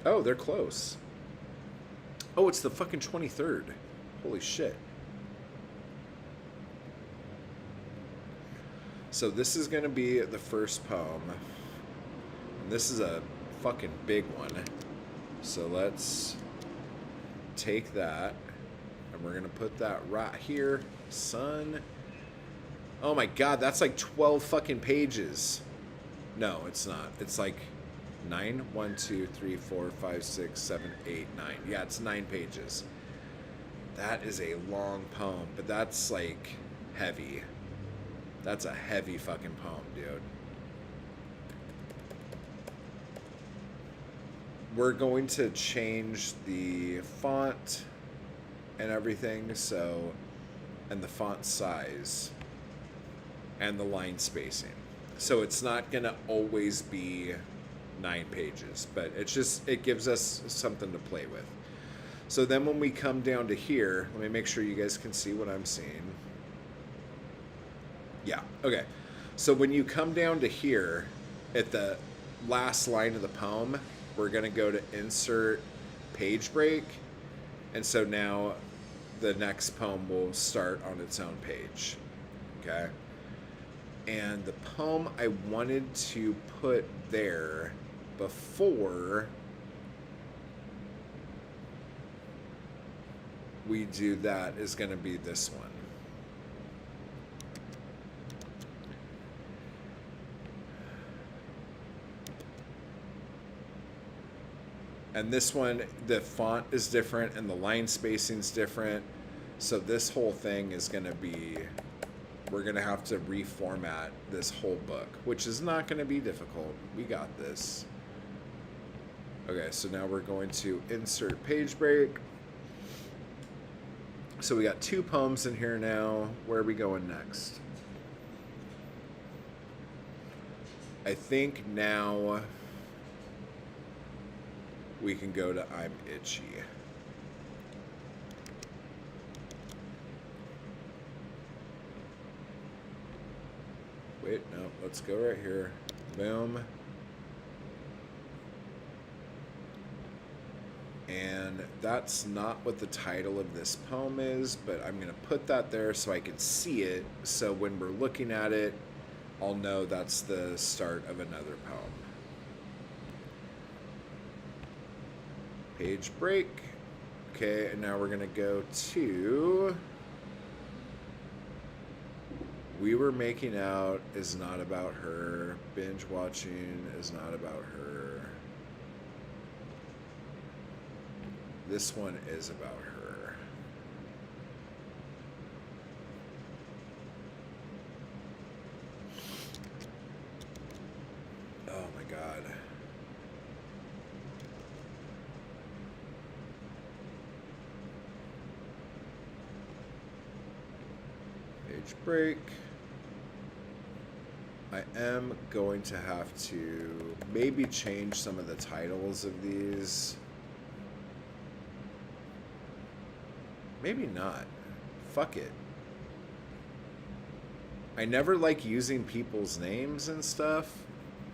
Oh, they're close. Oh, it's the fucking 23rd. Holy shit. So this is going to be the first poem. And this is a fucking big one. So let's take that. And we're going to put that right here. Son. Oh my god, that's like 12 fucking pages. No, it's not. It's like 9. 1, 2, 3, 4, 5, 6, 7, 8, 9. Yeah, it's 9 pages. That is a long poem, but that's like heavy. That's a heavy fucking poem, dude. We're going to change the font and everything, so, and the font size and the line spacing. So it's not going to always be 9 pages, but it's just, it gives us something to play with. So then when we come down to here, let me make sure you guys can see what I'm seeing. Yeah, okay. So when you come down to here, at the last line of the poem, we're going to go to insert page break. And so now the next poem will start on its own page. Okay? And the poem I wanted to put there before we do that is going to be this one. And this one, the font is different and the line spacing's different. So this whole thing is going to be, we're going to have to reformat this whole book, which is not going to be difficult. We got this. Okay, so now we're going to insert page break. So we got 2 poems in here now. Where are we going next? I think now we can go to I'm Itchy. Wait, no, let's go right here. Boom. And that's not what the title of this poem is, but I'm going to put that there so I can see it. So when we're looking at it, I'll know that's the start of another poem. Page break. Okay, and now we're going to go to We Were Making Out is not about her. Binge watching is not about her. This one is about her. Oh my god. Page break. I am going to have to maybe change some of the titles of these. Maybe not. Fuck it. I never like using people's names and stuff,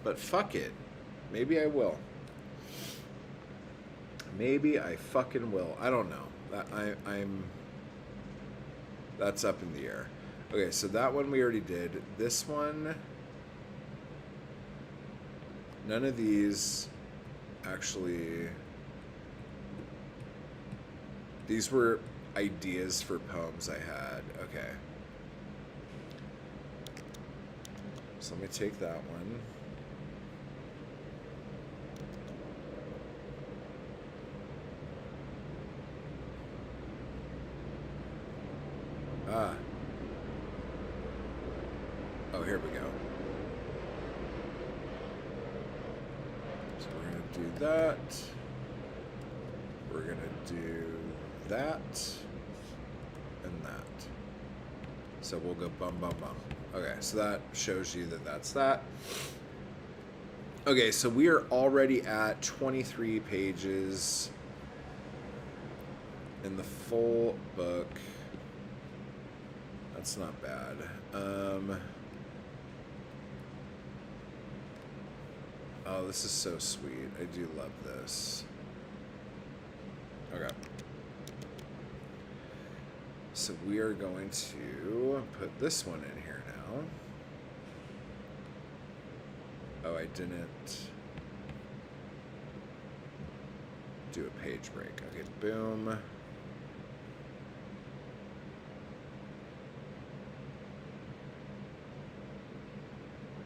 but fuck it. Maybe I will. Maybe I fucking will. I don't know. I'm that's up in the air. Okay, so that one we already did. This one, none of these actually, these were ideas for poems I had. Okay. So let me take that one. Ah. Oh, here we go. So we're going to do that. We're going to do that and that. So we'll go bum, bum, bum. Okay, so that shows you that that's that. Okay, so we are already at 23 pages in the full book. That's not bad. Oh, this is so sweet. I do love this. Okay. So we are going to put this one in here now. Oh, I didn't do a page break. Okay, boom.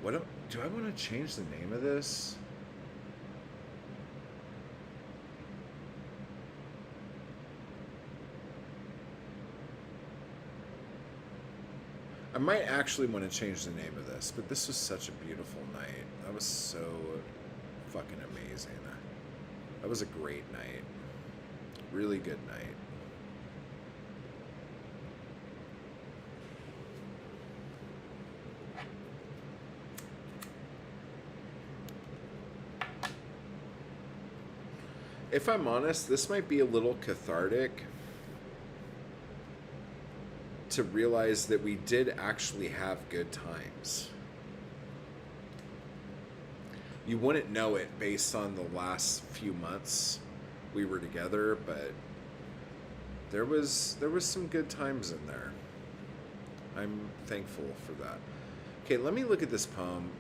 What do I want to change the name of this? I might actually want to change the name of this, but this was such a beautiful night. That was so fucking amazing. That was a great night. Really good night. If I'm honest, this might be a little cathartic to realize that we did actually have good times. You wouldn't know it based on the last few months we were together, but there was some good times in there. I'm thankful for that. Okay, let me look at this poem.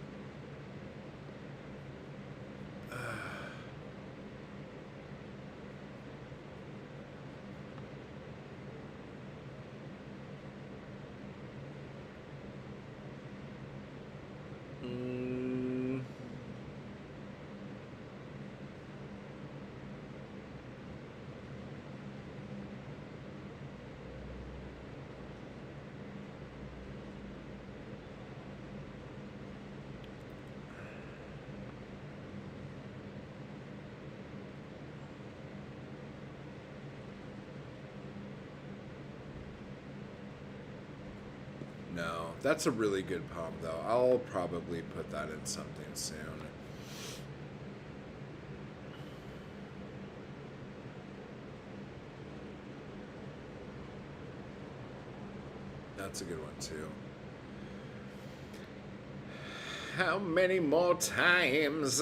No, that's a really good poem, though. I'll probably put that in something soon. That's a good one, too. How many more times?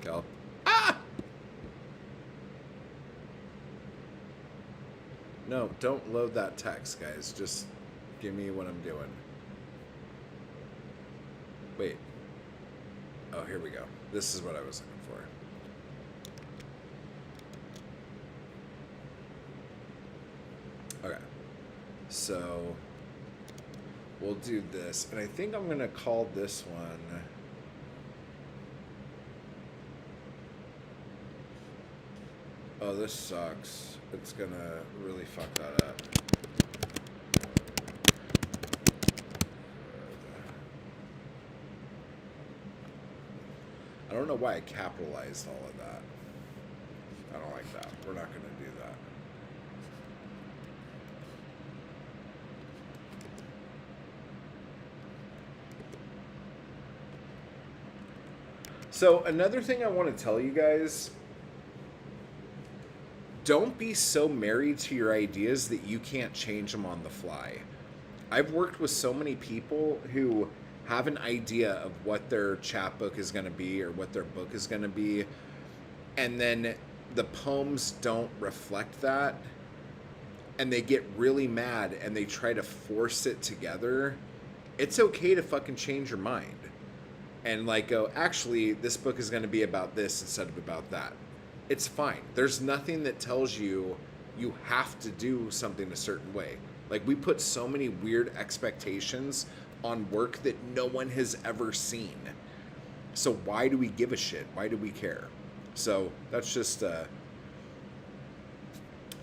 Cal. No, don't load that text, guys. Just give me what I'm doing. Wait. Oh, here we go. This is what I was looking for. Okay. So, we'll do this. And I think I'm going to call this one... Oh, this sucks. It's gonna really fuck that up. I don't know why I capitalized all of that. I don't like that. We're not gonna do that. So another thing I want to tell you guys, don't be so married to your ideas that you can't change them on the fly. I've worked with so many people who have an idea of what their chapbook is going to be or what their book is going to be, and then the poems don't reflect that, and they get really mad and they try to force it together. It's okay to fucking change your mind and like go, actually, this book is going to be about this instead of about that. It's fine. There's nothing that tells you you have to do something a certain way. Like, we put so many weird expectations on work that no one has ever seen. So why do we give a shit? Why do we care? So that's just a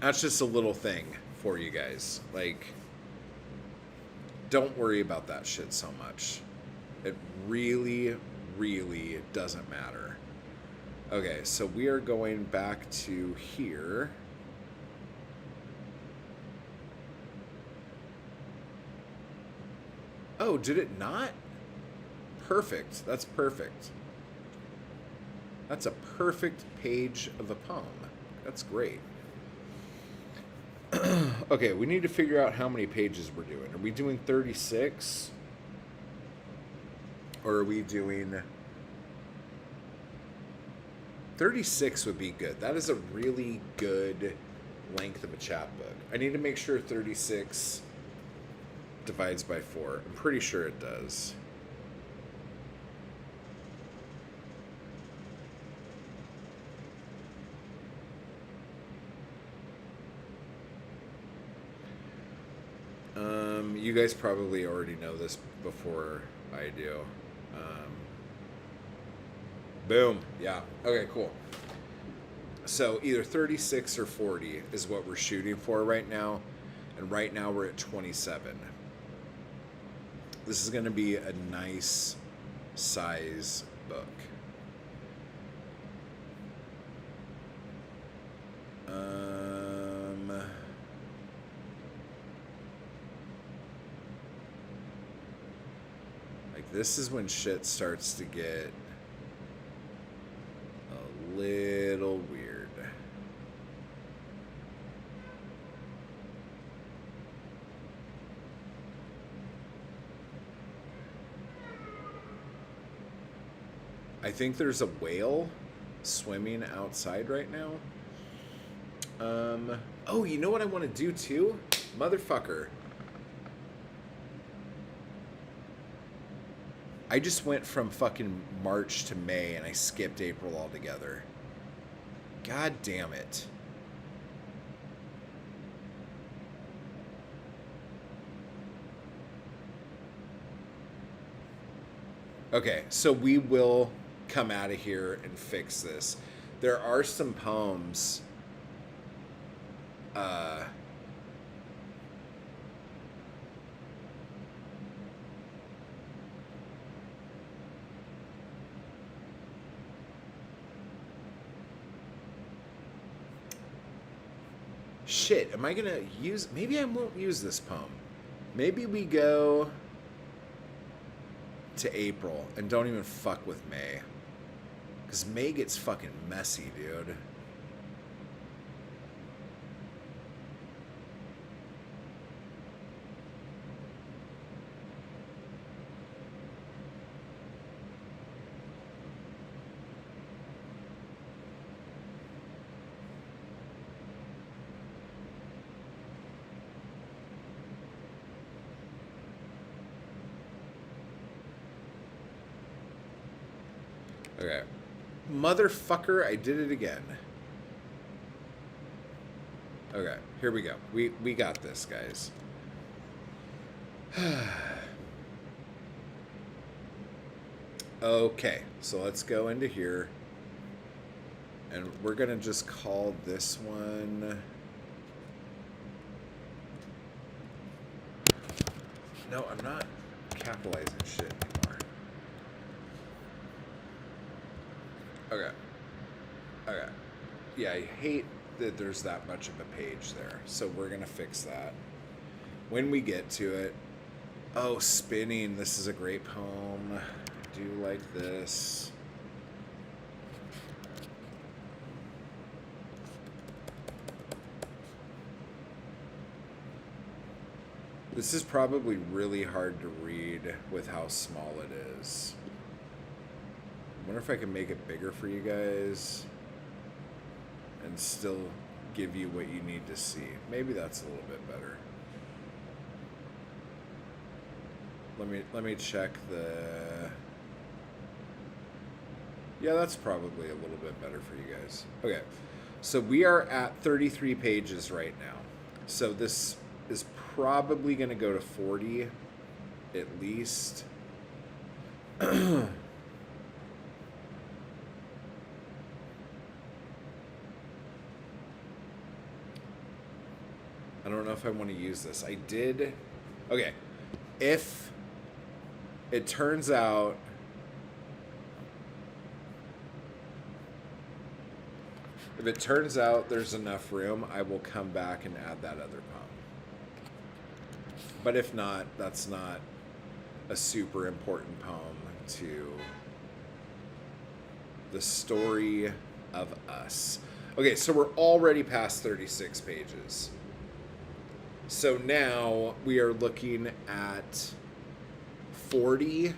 little thing for you guys. Like, don't worry about that shit so much. It really, really doesn't matter. Okay, so we are going back to here. Oh, did it not? Perfect. That's perfect. That's a perfect page of a poem. That's great. Okay, we need to figure out how many pages we're doing. Are we doing 36? Or are we doing 36 would be good. That is a really good length of a chapbook. I need to make sure 36 divides by 4. I'm pretty sure it does. You guys probably already know this before I do. Boom. Yeah. Okay, cool. So either 36 or 40 is what we're shooting for right now. And right now we're at 27. This is going to be a nice size book. Like this is when shit starts to get a little weird. I think there's a whale swimming outside right now. Oh, you know what I want to do too? Motherfucker. I just went from fucking March to May and I skipped April altogether. God damn it. Okay, so we will come out of here and fix this. There are some poems. Shit, am I gonna use... Maybe I won't use this poem. Maybe we go to April and don't even fuck with May. Because May gets fucking messy, dude. Okay. Motherfucker, I did it again. Okay, here we go. We got this, guys. Okay, so let's go into here. And we're going to just call this one... No, I'm not capitalizing shit anymore. Okay. Okay. Yeah, I hate that there's that much of a page there. So we're going to fix that. When we get to it... Oh, Spinning. This is a great poem. I do like this. This is probably really hard to read with how small it is. I wonder if I can make it bigger for you guys and still give you what you need to see. Maybe that's a little bit better. Let me check the... Yeah, that's probably a little bit better for you guys. Okay, so we are at 33 pages right now. So this is probably going to go to 40 at least. I don't know if I want to use this. I did... Okay, if it turns out... If it turns out there's enough room, I will come back and add that other poem. But if not, that's not a super important poem to the story of us. Okay, so we're already past 36 pages. So now we are looking at 40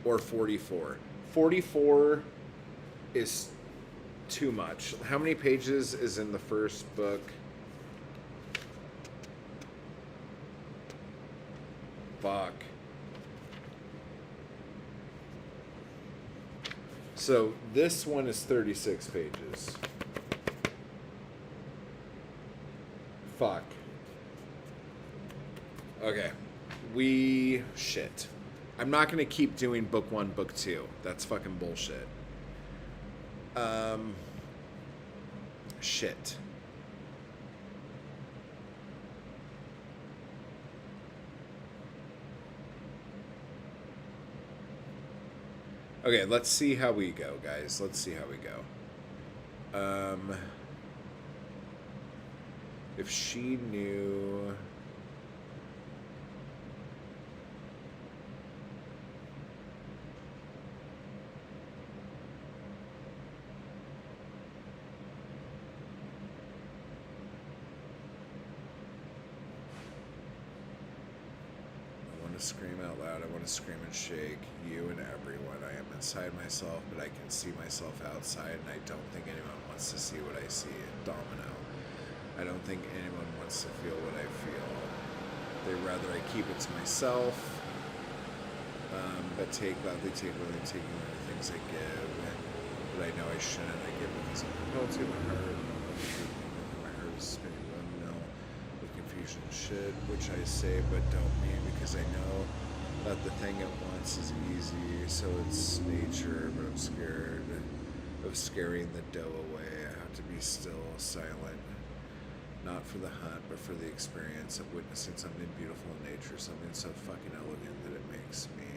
or 44. 44 is too much. How many pages is in the first book? Fuck. So this one is 36 pages. Fuck. Okay. Shit. I'm not going to keep doing book 1, book 2. That's fucking bullshit. Shit. Okay, let's see how we go, guys. Let's see how we go. If she knew... Scream out loud. I want to scream and shake you and everyone. I am inside myself, but I can see myself outside, and I don't think anyone wants to see what I see. Domino. I don't think anyone wants to feel what I feel. They rather I keep it to myself, but take gladly, take willingly, taking the things I give. But I know I shouldn't. I give because I'm compelled to. My heart is spinning windmill with confusion and shit, which I say but don't mean, because I know that the thing it wants is easy, so it's nature, but I'm scared of scaring the dough away. I have to be still, silent, not for the hunt, but for the experience of witnessing something beautiful in nature, something so fucking elegant that it makes me,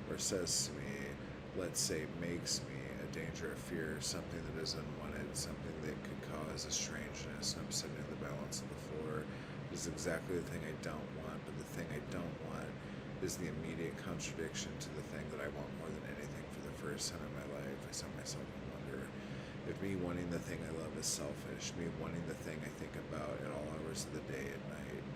or says to me, let's say makes me, a danger, a fear, something that is unwanted, something that could cause a strangeness. I'm sitting in the balance of the floor. Is exactly the thing I don't want, but the thing I don't want is the immediate contradiction to the thing that I want more than anything for the first time in my life. I saw myself and wonder if me wanting the thing I love is selfish, me wanting the thing I think about at all hours of the day and night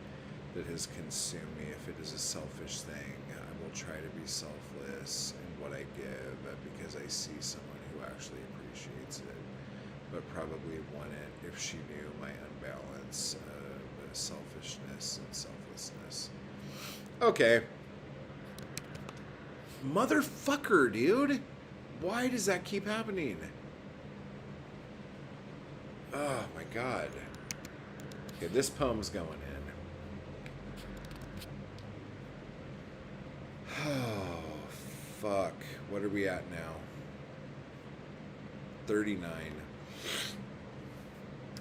that has consumed me. If it is a selfish thing, I will try to be selfless in what I give because I see someone who actually appreciates it, but probably want it if she knew my unbalance. Selfishness and selflessness. Okay. Motherfucker, dude. Why does that keep happening? Oh my god. Okay, this poem's going in. Oh, fuck. What are we at now? 39.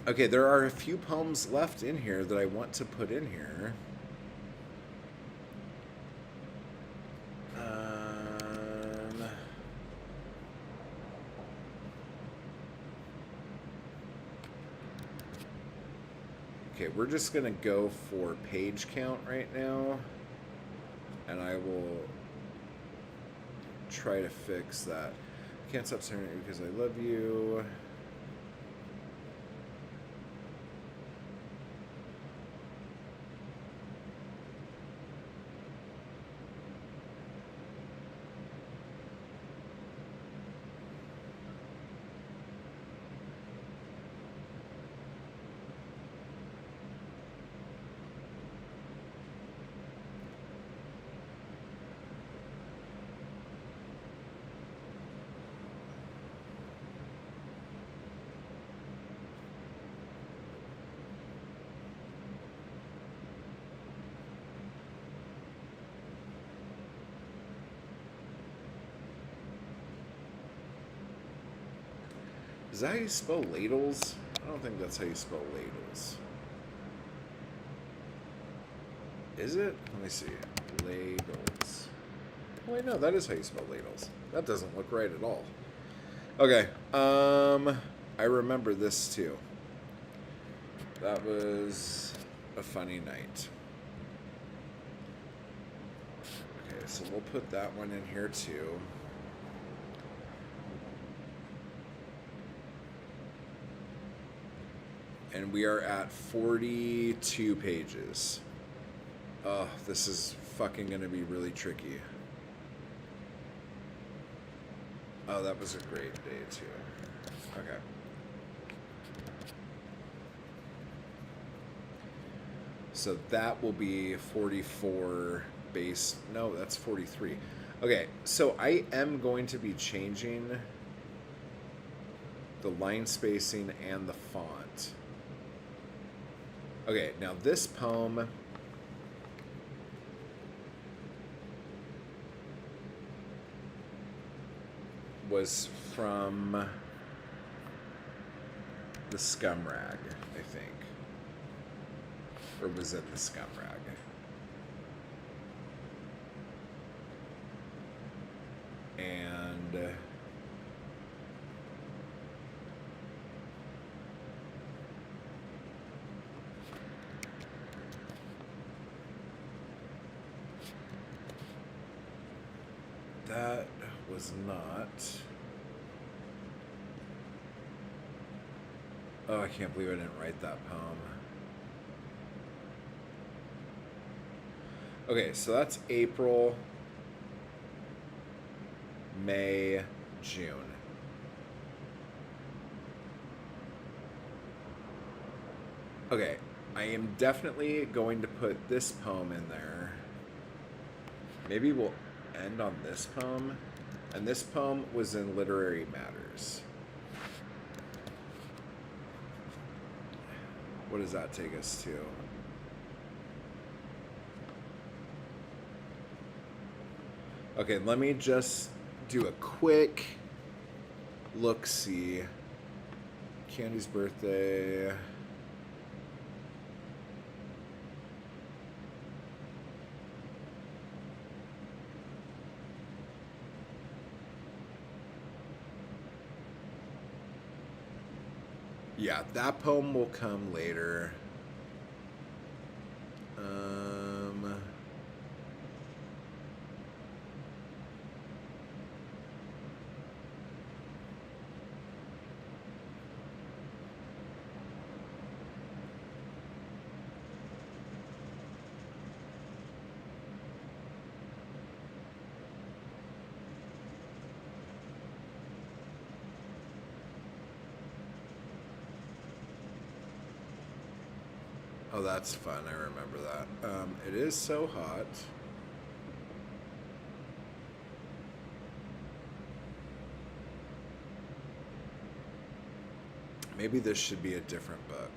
Okay, there are a few poems left in here that I want to put in here. Okay, we're just going to go for page count right now. And I will try to fix that. I can't stop staring at you because I love you. Is that how you spell ladles? I don't think that's how you spell ladles. Is it? Let me see. Ladles. Oh, wait, no, that is how you spell ladles. That doesn't look right at all. Okay. I remember this too. That was a funny night. Okay, so we'll put that one in here too. And we are at 42 pages. Oh, this is fucking gonna be really tricky. Oh, that was a great day too. Okay. So that will be 44 base. No, that's 43. Okay, so I am going to be changing the line spacing and the font. Okay, now this poem was from the Scum Rag, I think. Or was it the Scum Rag? And that was not. Oh, I can't believe I didn't write that poem. Okay, so that's April, May, June. Okay, I am definitely going to put this poem in there. Maybe we'll end on this poem. And this poem was in Literary Matters. What does that take us to? Okay, let me just do a quick look-see. Candy's birthday. Yeah, that poem will come later. Oh, that's fun. I remember that. It is so hot. Maybe this should be a different book.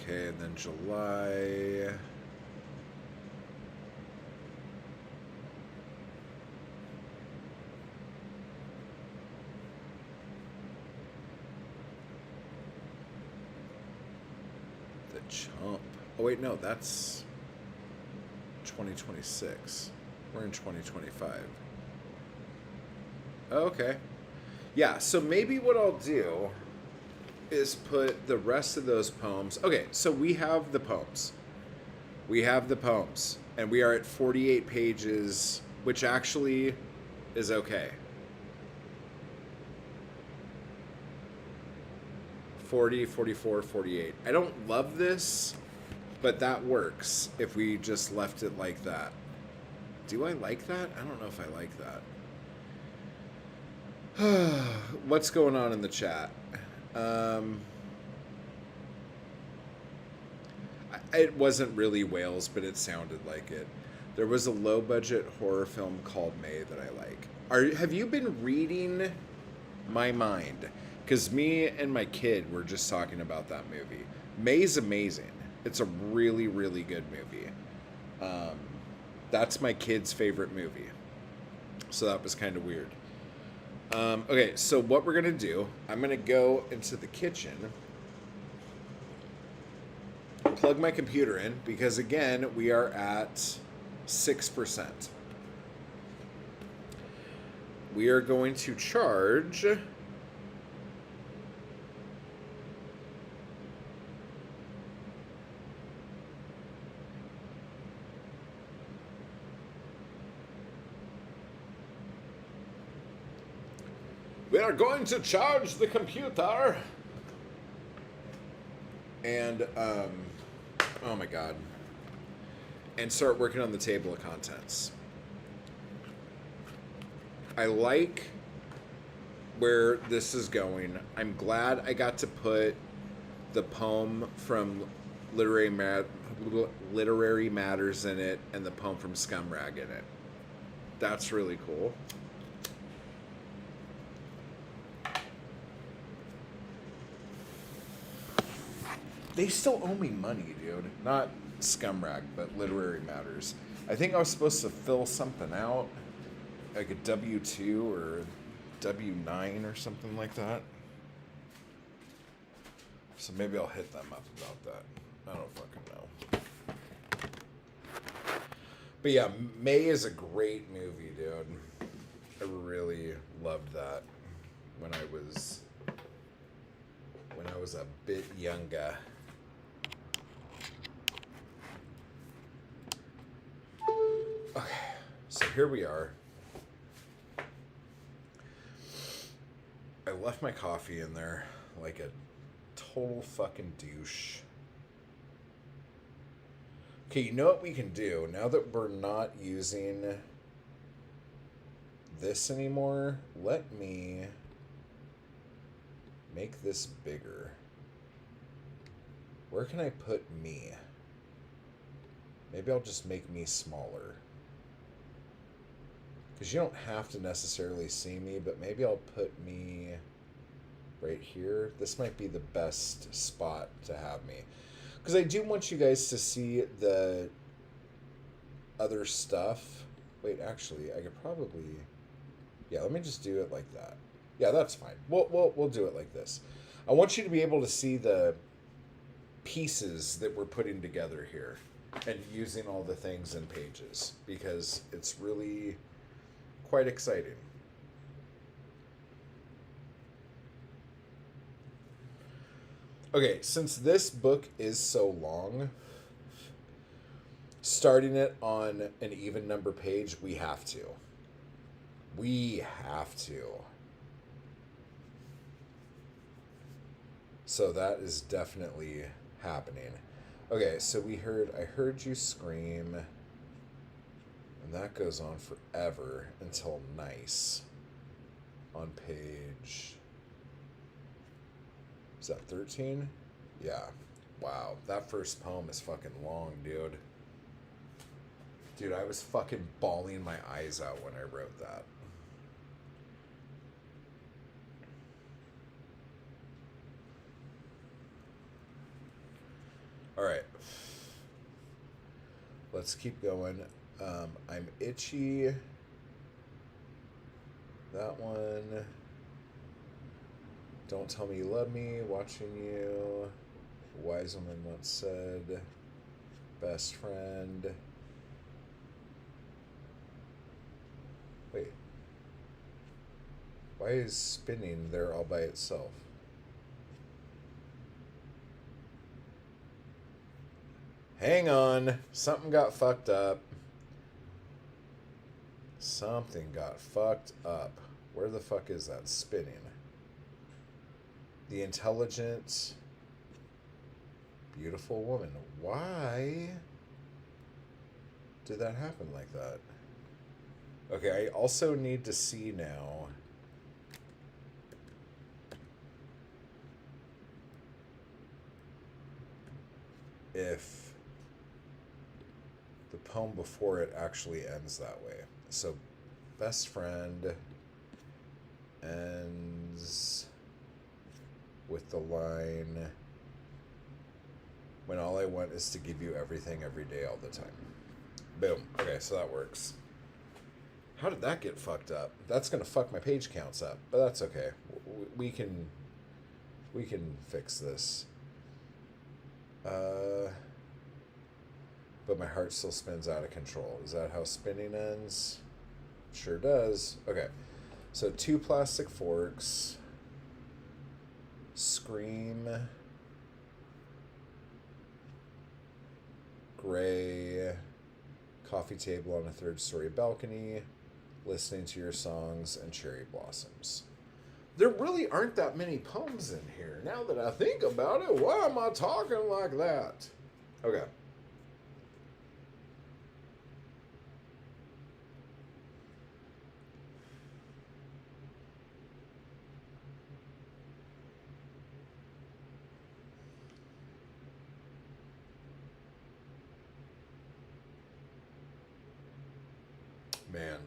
Okay, and then July. The Chump. Oh, wait, no, that's 2026. We're in 2025. Okay. Yeah, so maybe what I'll do is put the rest of those poems. Okay, so we have the poems. We have the poems. And we are at 48 pages, which actually is okay. 40, 44, 48. I don't love this, but that works if we just left it like that. Do I like that? I don't know if I like that. What's going on in the chat? It wasn't really Wales, but it sounded like it. There was a low-budget horror film called May that I like. Have you been reading my mind? Because me and my kid were just talking about that movie. May's amazing. It's a really, really good movie. That's my kid's favorite movie. So that was kind of weird. Okay, so what we're gonna do, I'm gonna go into the kitchen, plug my computer in, because again, we are at 6%. We are going to charge we are going to charge the computer. And oh my god. And start working on the table of contents. I like where this is going. I'm glad I got to put the poem from Literary Matters in it and the poem from Scumrag in it. That's really cool. They still owe me money, dude. Not Scumrag, but Literary Matters. I think I was supposed to fill something out, like a W-2 or W-9 or something like that. So maybe I'll hit them up about that. I don't fucking know. But yeah, May is a great movie, dude. I really loved that when I was a bit younger. Okay, so here we are. I left my coffee in there like a total fucking douche. Okay, you know what we can do? Now that we're not using this anymore, let me make this bigger. Where can I put me? Maybe I'll just make me smaller. Because you don't have to necessarily see me, but maybe I'll put me right here. This might be the best spot to have me. Because I do want you guys to see the other stuff. Wait, actually, I could probably... Yeah, let me just do it like that. Yeah, that's fine. We'll do it like this. I want you to be able to see the pieces that we're putting together here and using all the things in pages, because it's really quite exciting. Okay, since this book is so long, starting it on an even number page, we have to. We have to. So that is definitely happening. Okay, so I heard you scream, and that goes on forever until nice. On page... Is that 13? Yeah. Wow, that first poem is fucking long, dude. Dude, I was fucking bawling my eyes out when I wrote that. All right. Let's keep going. I'm itchy. That one. Don't tell me you love me. Watching you. Wise woman once said. Best friend. Wait. Why is spinning there all by itself? Hang on. Something got fucked up. Something got fucked up. Where the fuck is that spinning? The intelligent, beautiful woman. Why did that happen like that? Okay, I also need to see now if the poem before it actually ends that way. So, best friend ends with the line, when all I want is to give you everything every day all the time. Boom. Okay, so that works. How did that get fucked up? That's gonna fuck my page counts up, but that's okay. We can fix this. But my heart still spins out of control. Is that how spinning ends? Sure does. Okay. So 2 plastic forks. Scream. Gray. Coffee table on a 3rd-story balcony. Listening to your songs and cherry blossoms. There really aren't that many poems in here. Now that I think about it, why am I talking like that? Okay. Man.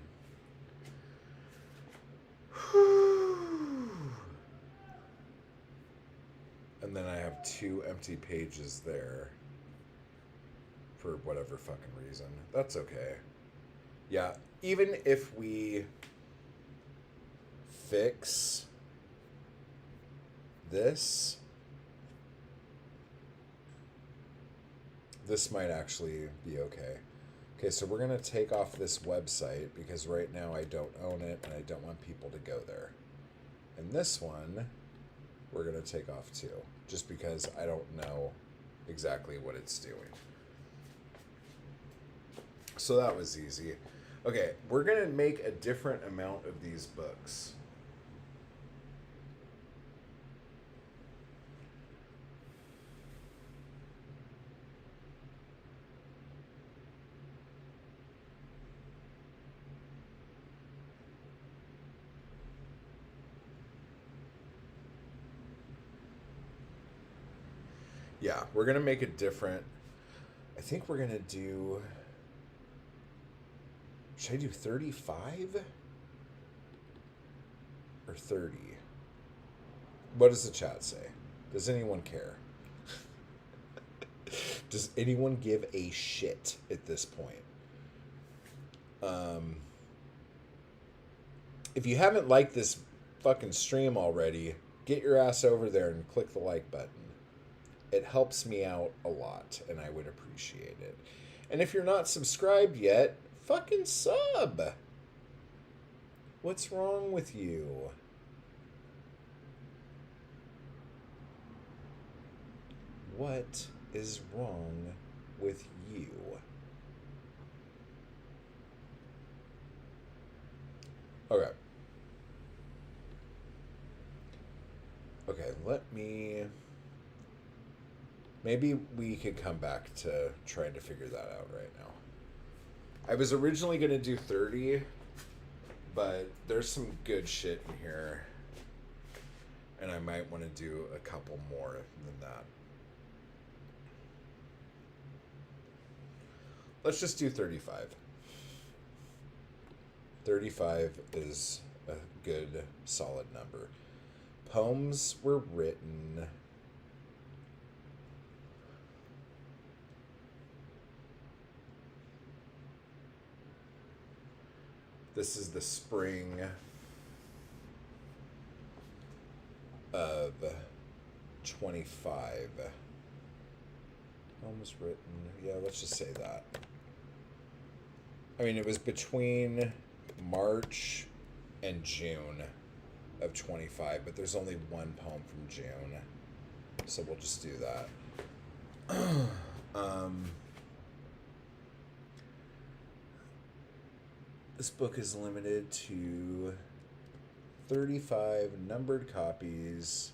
And then I have 2 empty pages there. For whatever fucking reason. That's okay. Yeah, even if we fix this might actually be okay. Okay, so we're going to take off this website because right now I don't own it and I don't want people to go there. And this one, we're going to take off too, just because I don't know exactly what it's doing. So that was easy. Okay, we're going to make a different amount of these books. Yeah, we're going to make it different. I think we're going to do... Should I do 35? Or 30? What does the chat say? Does anyone care? Does anyone give a shit at this point? If you haven't liked this fucking stream already, get your ass over there and click the like button. It helps me out a lot, and I would appreciate it. And if you're not subscribed yet, fucking sub. What's wrong with you? What is wrong with you? Okay. Okay, let me... Maybe we could come back to trying to figure that out right now. I was originally going to do 30, but there's some good shit in here. And I might want to do a couple more than that. Let's just do 35. 35 is a good, solid number. Poems were written... This is the spring of 25. Poems written... Yeah, let's just say that. I mean, it was between March and June of 25, but there's only one poem from June. So we'll just do that. This book is limited to 35 numbered copies.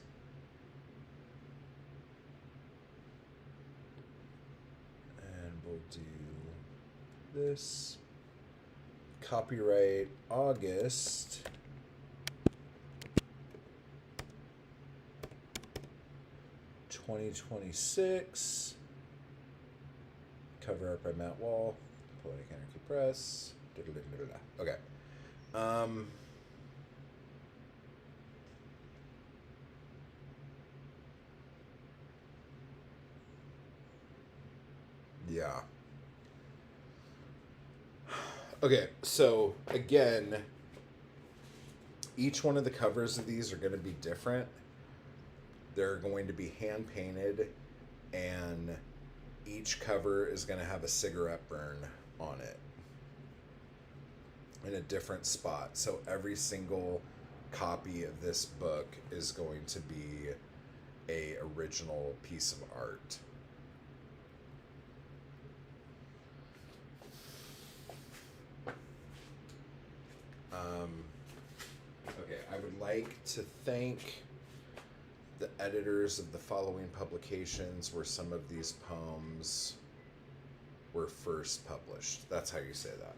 And we'll do this. Copyright August 2026. Cover art by Matt Wall. Poetic Anarchy Press. Okay. Yeah. Okay, so again, each one of the covers of these are going to be different. They're going to be hand painted, and each cover is going to have a cigarette burn on it in a different spot. So every single copy of this book is going to be a original piece of art. Okay, I would like to thank the editors of the following publications where some of these poems were first published. That's how you say that.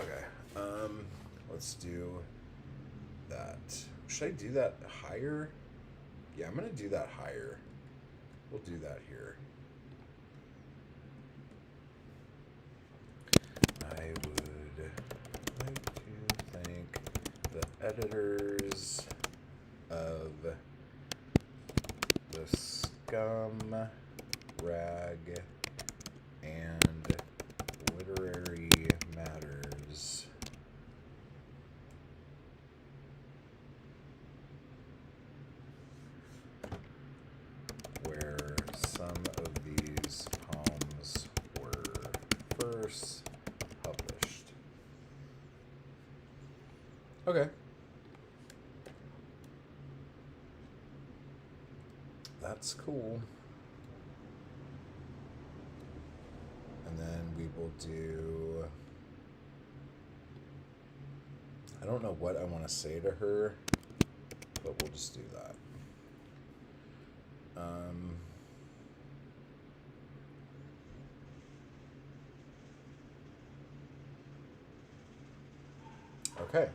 Okay, let's do that. Should I do that higher? Yeah, I'm gonna do that higher. We'll do that here. I would like to thank the editors of the Scum, Rag, and Literary Matters where some of these poems were first published. Okay. That's cool. And then we will do... I don't know what I want to say to her, but we'll just do that. Okay.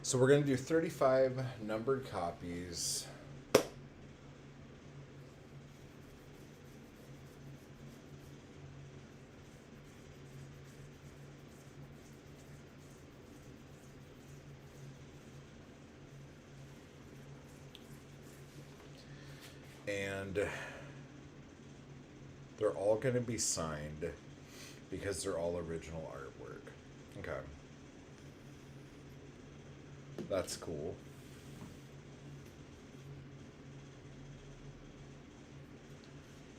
So we're going to do 35 numbered copies. And they're all going to be signed because they're all original artwork. Okay. That's cool.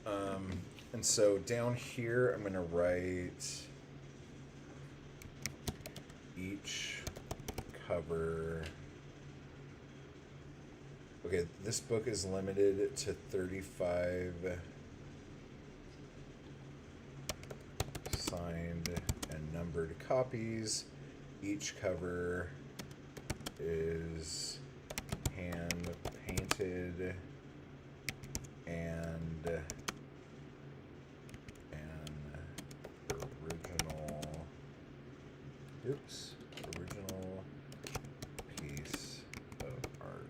And so down here, I'm going to write each cover. Okay, this book is limited to 35 signed and numbered copies. Each cover is hand painted and an original piece of art.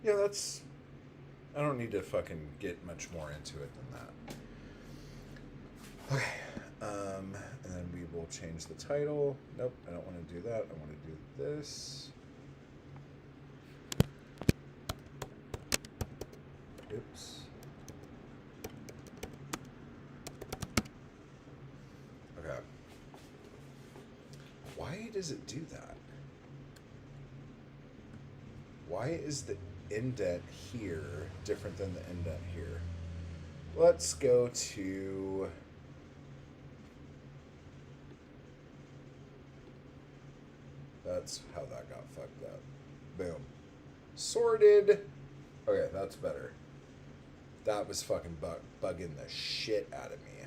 Yeah, that's... I don't need to fucking get much more into it than that. Okay. And then we will change the title. Nope, I don't want to do that. I want to do this. Oops. Okay. Why does it do that? Why is the indent here different than the indent here? Let's go to... That's how that got fucked up. Boom. Sorted. Okay, that's better. That was fucking bugging the shit out of me.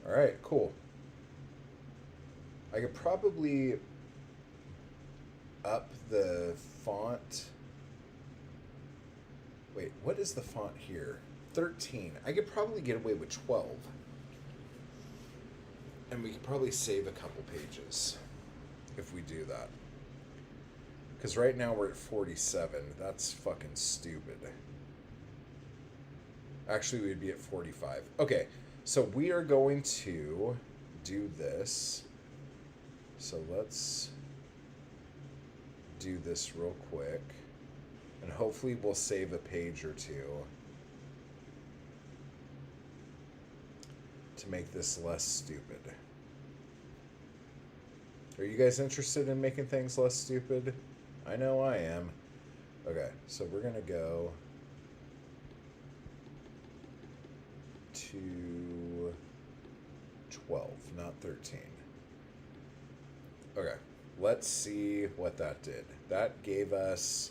Alright, cool. I could probably up the font. Wait, what is the font here? 13. I could probably get away with 12. And we could probably save a couple pages if we do that. Because right now we're at 47. That's fucking stupid. Actually, we'd be at 45. Okay, so we are going to do this. So let's do this real quick. And hopefully we'll save a page or two to make this less stupid. Are you guys interested in making things less stupid? I know I am. Okay, so we're going to go to 12, not 13. Okay, let's see what that did. That gave us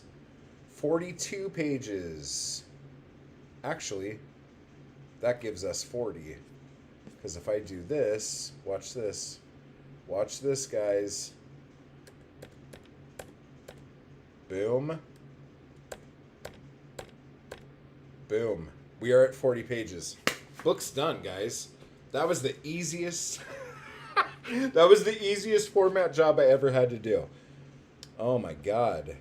42 pages. Actually, that gives us 40. Because if I do this, watch this. Watch this, guys. Boom. Boom. We are at 40 pages. Book's done, guys. That was the easiest... that was the easiest format job I ever had to do. Oh my god.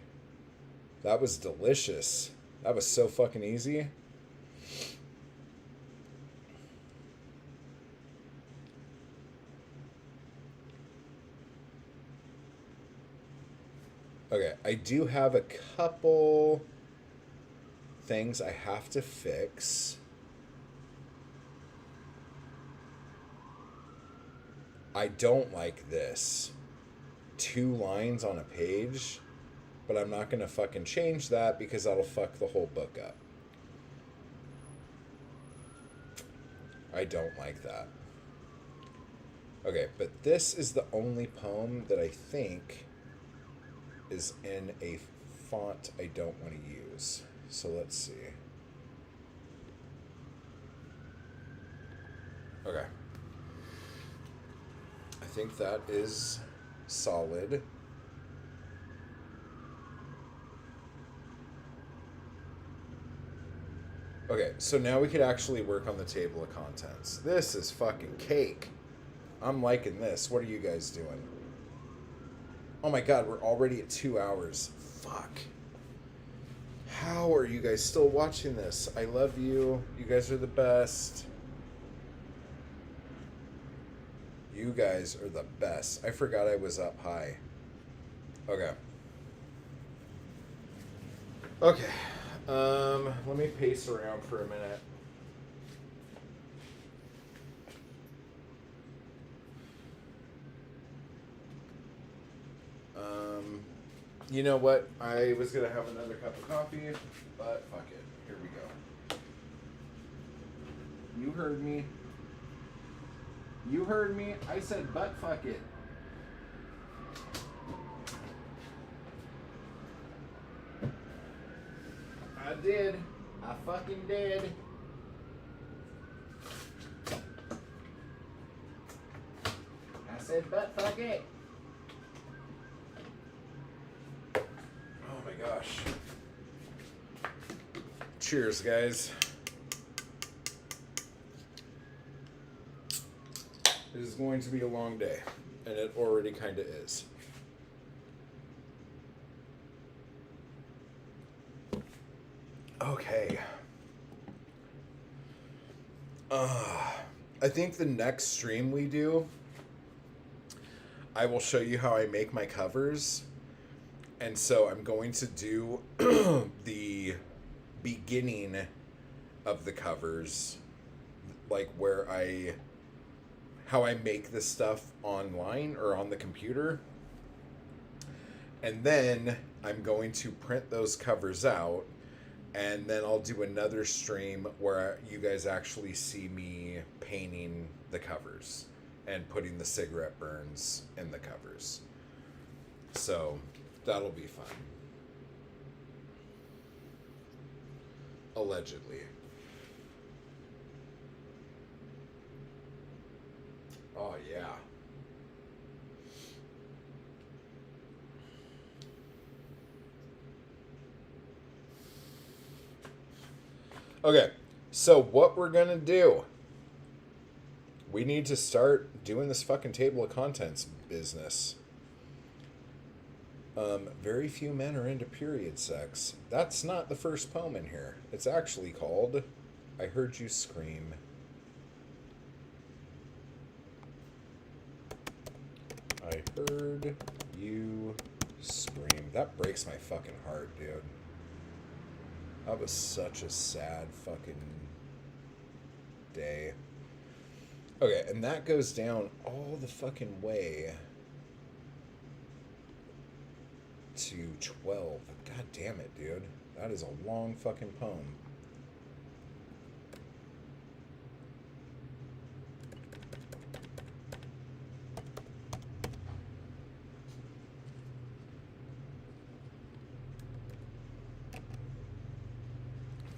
That was delicious. That was so fucking easy. Okay, I do have a couple things I have to fix. I don't like this. 2 lines on a page, but I'm not going to fucking change that because that'll fuck the whole book up. I don't like that. Okay, but this is the only poem that I think is in a font I don't want to use. So let's see. Okay. I think that is solid. Okay, so now we could actually work on the table of contents. This is fucking cake. I'm liking this. What are you guys doing? Oh my god, we're already at 2 hours. Fuck. How are you guys still watching this? I love you. You guys are the best. You guys are the best. I forgot I was up high. Okay. Okay. Let me pace around for a minute. You know what? I was going to have another cup of coffee, but fuck it. Here we go. You heard me. You heard me. I said, but fuck it. I did. I fucking did. I said, but fuck it. Oh my gosh. Cheers, guys. It is going to be a long day, and it already kind of is. Okay. I think the next stream we do, I will show you how I make my covers. And so I'm going to do the beginning of the covers, like how I make this stuff online or on the computer. And then I'm going to print those covers out, and then I'll do another stream where you guys actually see me painting the covers and putting the cigarette burns in the covers. So that'll be fun. Allegedly. Oh, yeah. Okay, so what we're going to do, We need to start doing this fucking table of contents business. Very few men are into period sex. That's not the first poem in here. It's actually called I Heard You Scream. I heard you scream. That breaks my fucking heart, dude. That was such a sad fucking day. Okay, and that goes down all the fucking way to 12. God damn it, dude. That is a long fucking poem.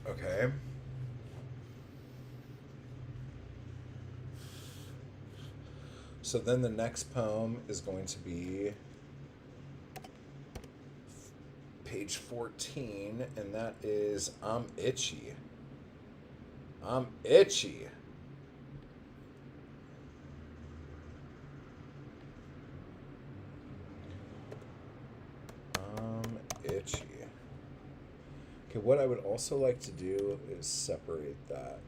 Okay. So then the next poem is going to be page 14, and that is I'm Itchy. I'm itchy. I'm itchy. Okay, what I would also like to do is separate that.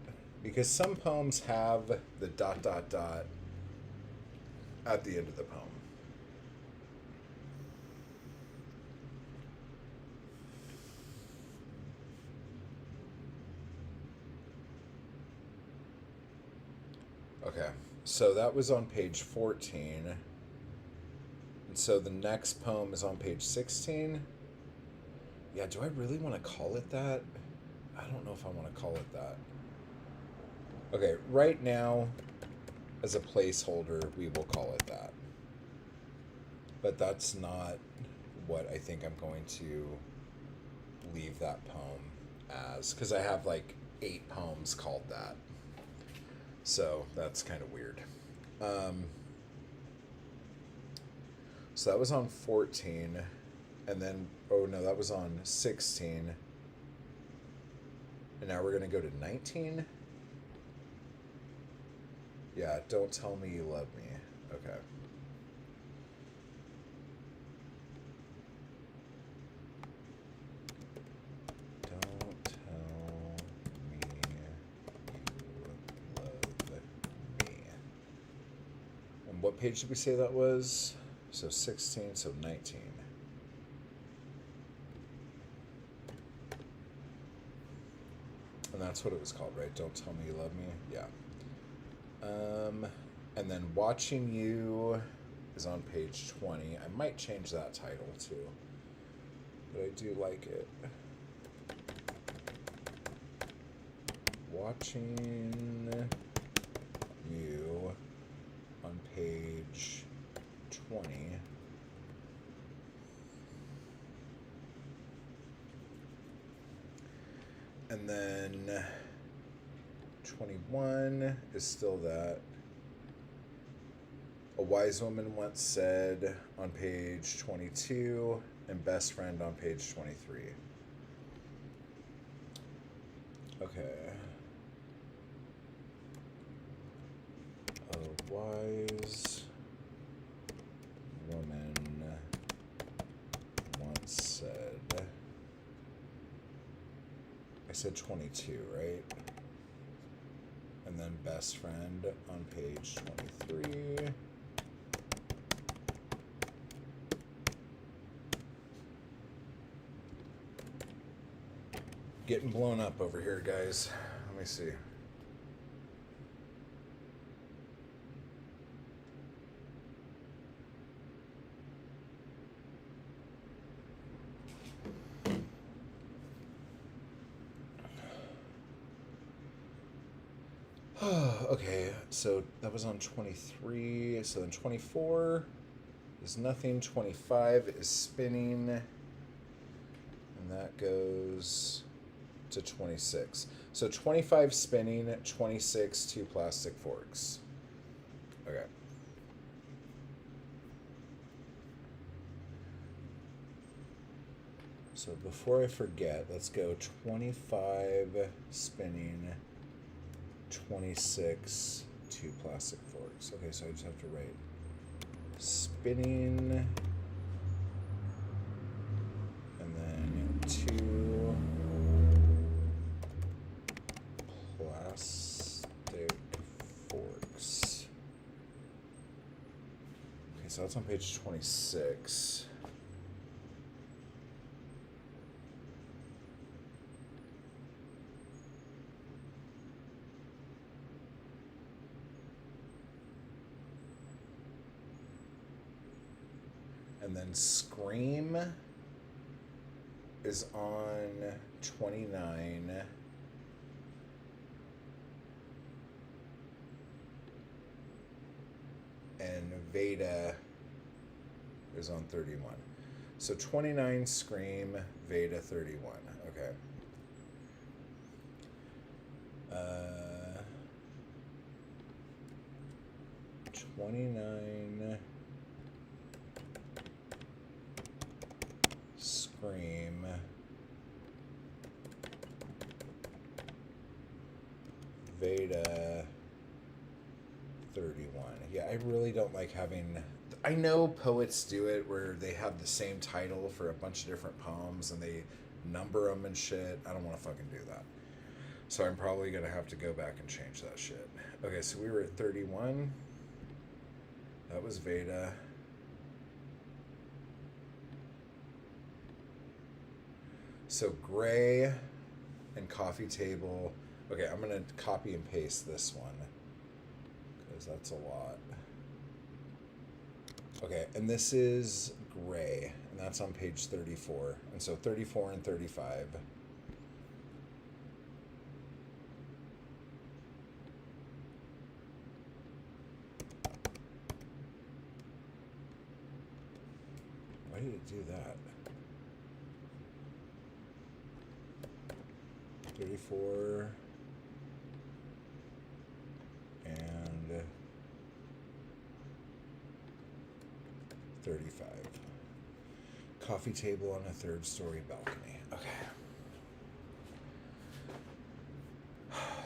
Because some poems have the ... at the end of the poem. Okay, so that was on page 14. And so the next poem is on page 16. Yeah, do I really want to call it that? I don't know if I want to call it that. Okay, right now, as a placeholder, we will call it that. But that's not what I think I'm going to leave that poem as, because I have like 8 poems called that. So that's kind of weird. So that was on 14. And then, oh no, that was on 16. And now we're going to go to 19. Yeah, Don't Tell Me You Love Me. Okay. Don't tell me you love me. And what page did we say that was? So 16, so 19. And that's what it was called, right? Don't Tell Me You Love Me? Yeah. And then Watching You is on page 20. I might change that title too, but I do like it. Watching You on page 20. And then 21 is still that. A Wise Woman Once Said on page 22, and Best Friend on page 23. Okay. A Wise Woman Once Said. I said 22, right? And then Best Friend on page 23. Getting blown up over here, guys. Let me see. Okay, so that was on 23. So then 24 is nothing. 25 is Spinning. And that goes to 26. So 25 Spinning, 26 Two Plastic Forks. Okay. So before I forget, let's go 25 Spinning, 26 2 plastic forks. Okay, so I just have to write spinning, and then 2 plastic forks. Okay, so that's on page 26. And then Scream is on 29. And Veda is on 31. So 29 Scream, Veda 31. Okay. 29 Scream, Veda 31. Yeah, I really don't like having... I know poets do it where they have the same title for a bunch of different poems and they number them and shit. I don't want to fucking do that. So I'm probably going to have to go back and change that shit. Okay, so we were at 31. That was Veda. So Gray and Coffee Table. Okay, I'm going to copy and paste this one because that's a lot. Okay, and this is Gray, and that's on page 34. And so 34 and 35. Why did it do that? 34 and 35. Coffee table on a 3rd-story balcony. Okay.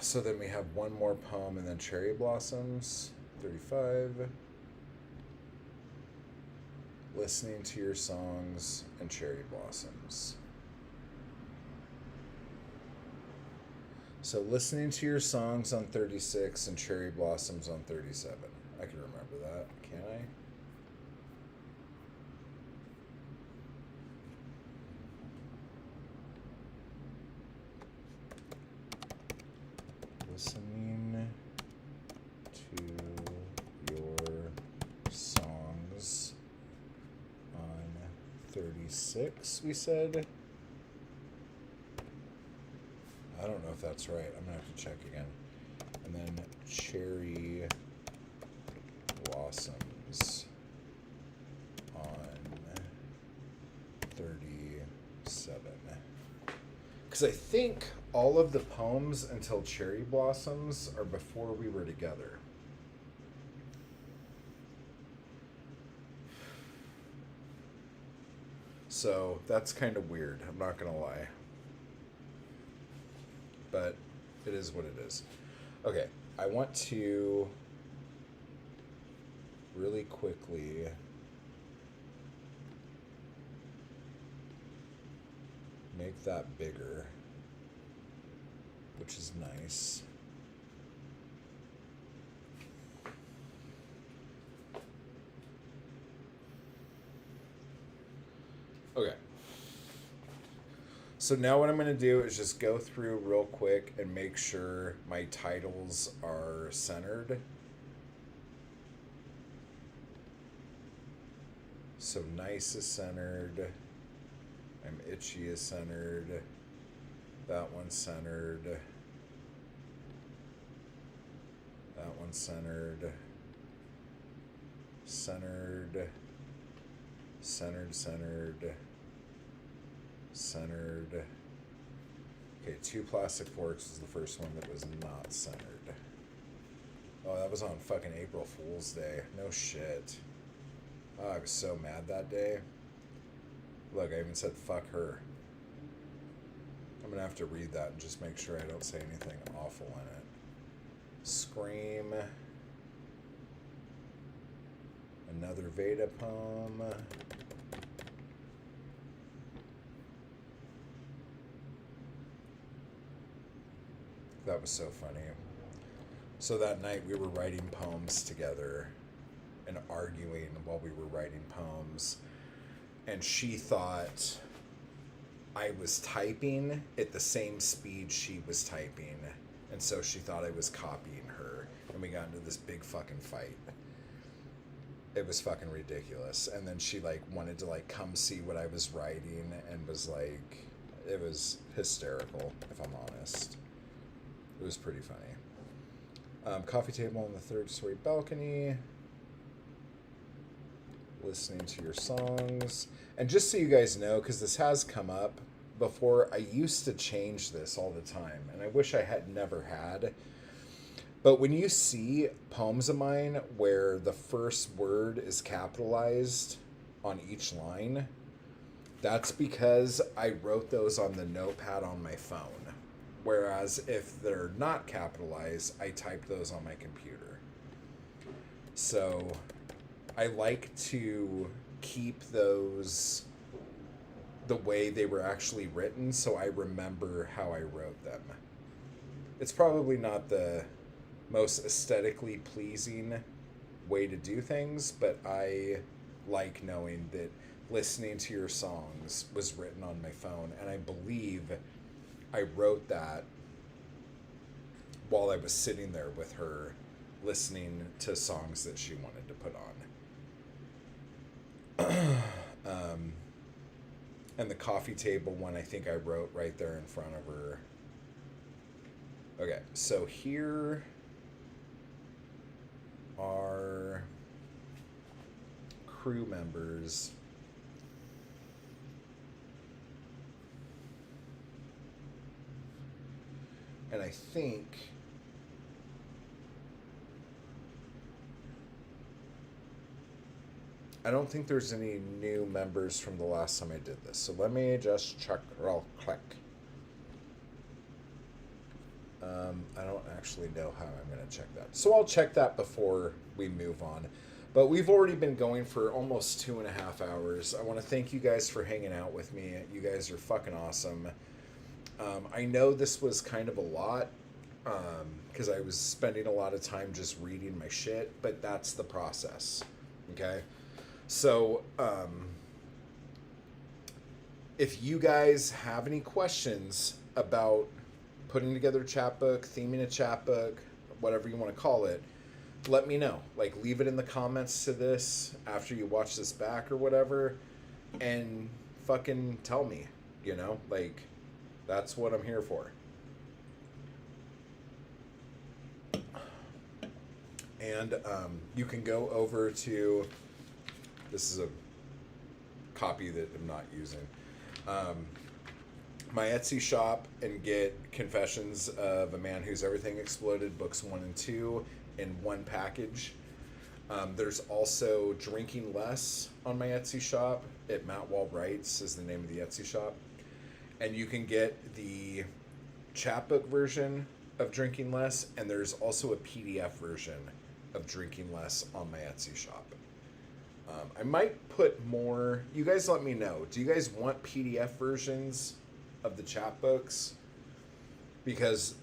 So then we have one more poem and then Cherry Blossoms. 35. Listening to your songs and Cherry Blossoms. So listening to your songs on 36 and Cherry Blossoms on 37. I can remember that, can't I? Listening to your songs on 36, we said. I don't know if that's right. I'm going to have to check again. And then Cherry Blossoms on 37. Because I think all of the poems until Cherry Blossoms are before we were together. So that's kind of weird. I'm not going to lie. But it is what it is. Okay, I want to really quickly make that bigger, which is nice. Okay. So now what I'm going to do is just go through real quick and make sure my titles are centered. So Nice is centered. I'm Itchy is centered. That one's centered. That one's centered. Centered. Centered, centered. Centered. Okay, 2 plastic forks was the first one that was not centered. Oh, that was on fucking April Fool's Day. No shit. Oh, I was so mad that day. Look, I even said fuck her. I'm gonna have to read that and just make sure I don't say anything awful in it. Scream. Another Veda poem. That was so funny. So that night we were writing poems together and arguing while we were writing poems. And she thought I was typing at the same speed she was typing. And so she thought I was copying her. And we got into this big fucking fight. It was fucking ridiculous. And then she like wanted to like come see what I was writing and was like, it was hysterical, if I'm honest. It was pretty funny. Coffee table on the third story balcony. Listening to your songs. And just so you guys know, because this has come up before, I used to change this all the time. And I wish I had never had. But when you see poems of mine where the first word is capitalized on each line, that's because I wrote those on the notepad on my phone. Whereas if they're not capitalized, I type those on my computer. So I like to keep those the way they were actually written so I remember how I wrote them. It's probably not the most aesthetically pleasing way to do things, but I like knowing that listening to your songs was written on my phone, and I believe I wrote that while I was sitting there with her listening to songs that she wanted to put on. And the coffee table one, I think I wrote right there in front of her. Okay, so here are crew members. And I think I don't think there's any new members from the last time I did this. So let me just check real quick. I don't actually know how I'm going to check that. So I'll check that before we move on. But we've already been going for almost 2.5 hours. I want to thank you guys for hanging out with me. You guys are fucking awesome. I know this was kind of a lot because I was spending a lot of time just reading my shit, but that's the process. Okay? So, if you guys have any questions about putting together a chapbook, theming a chapbook, whatever you want to call it, let me know. Like, leave it in the comments to this after you watch this back or whatever, and fucking tell me, you know? Like, that's what I'm here for. And you can go over to... This is a copy that I'm not using. My Etsy shop and get Confessions of a Man Whose Everything Exploded, books 1 and 2, in one package. There's also Drinking Less on my Etsy shop. At Matt Wall Writes is the name of the Etsy shop. And you can get the chapbook version of Drinking Less, and there's also a PDF version of Drinking Less on my Etsy shop. I might put more... You guys let me know. Do you guys want PDF versions of the chapbooks? Because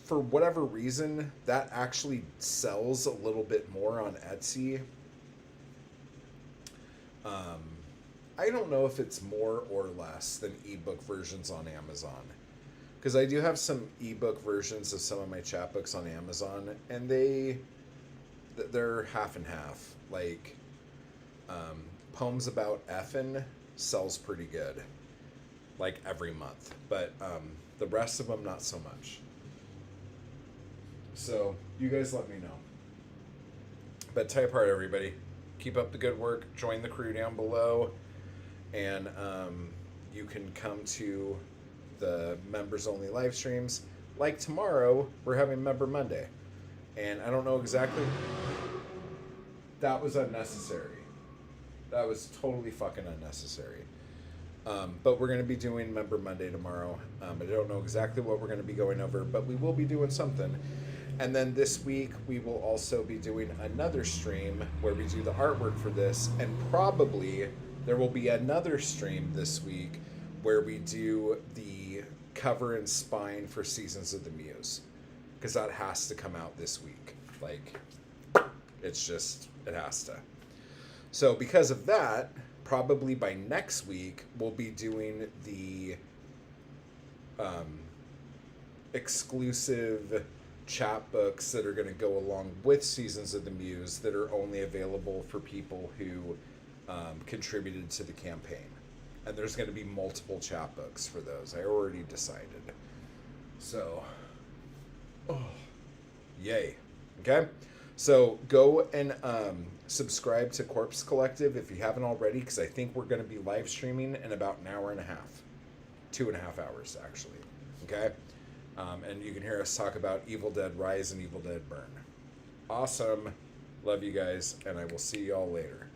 for whatever reason, that actually sells a little bit more on Etsy. I don't know if it's more or less than ebook versions on Amazon. Because I do have some ebook versions of some of my chapbooks on Amazon, and they're half and half. Like... Poems About Effin' sells pretty good, like every month, but the rest of them not so much. So you guys let me know. But type hard, everybody. Keep up the good work. Join the crew down below, and you can come to the members only live streams. Like tomorrow, we're having Member Monday, and I don't know exactly. That was unnecessary. That was totally fucking unnecessary. But we're going to be doing Member Monday tomorrow. I don't know exactly what we're going to be going over, but we will be doing something. And then this week we will also be doing another stream where we do the artwork for this, and probably there will be another stream this week where we do the cover and spine for Seasons of the Muse, because that has to come out this week. Like, it's just, it has to. So because of that, probably by next week we'll be doing the exclusive chapbooks that are going to go along with Seasons of the Muse that are only available for people who contributed to the campaign. And there's going to be multiple chapbooks for those. I already decided. So, yay. Okay? So go and subscribe to Corpse Collective if you haven't already, because I think we're going to be live streaming in about an hour and a half. 2.5 hours, actually. Okay? And you can hear us talk about Evil Dead Rise and Evil Dead Burn. Awesome. Love you guys, and I will see y'all later.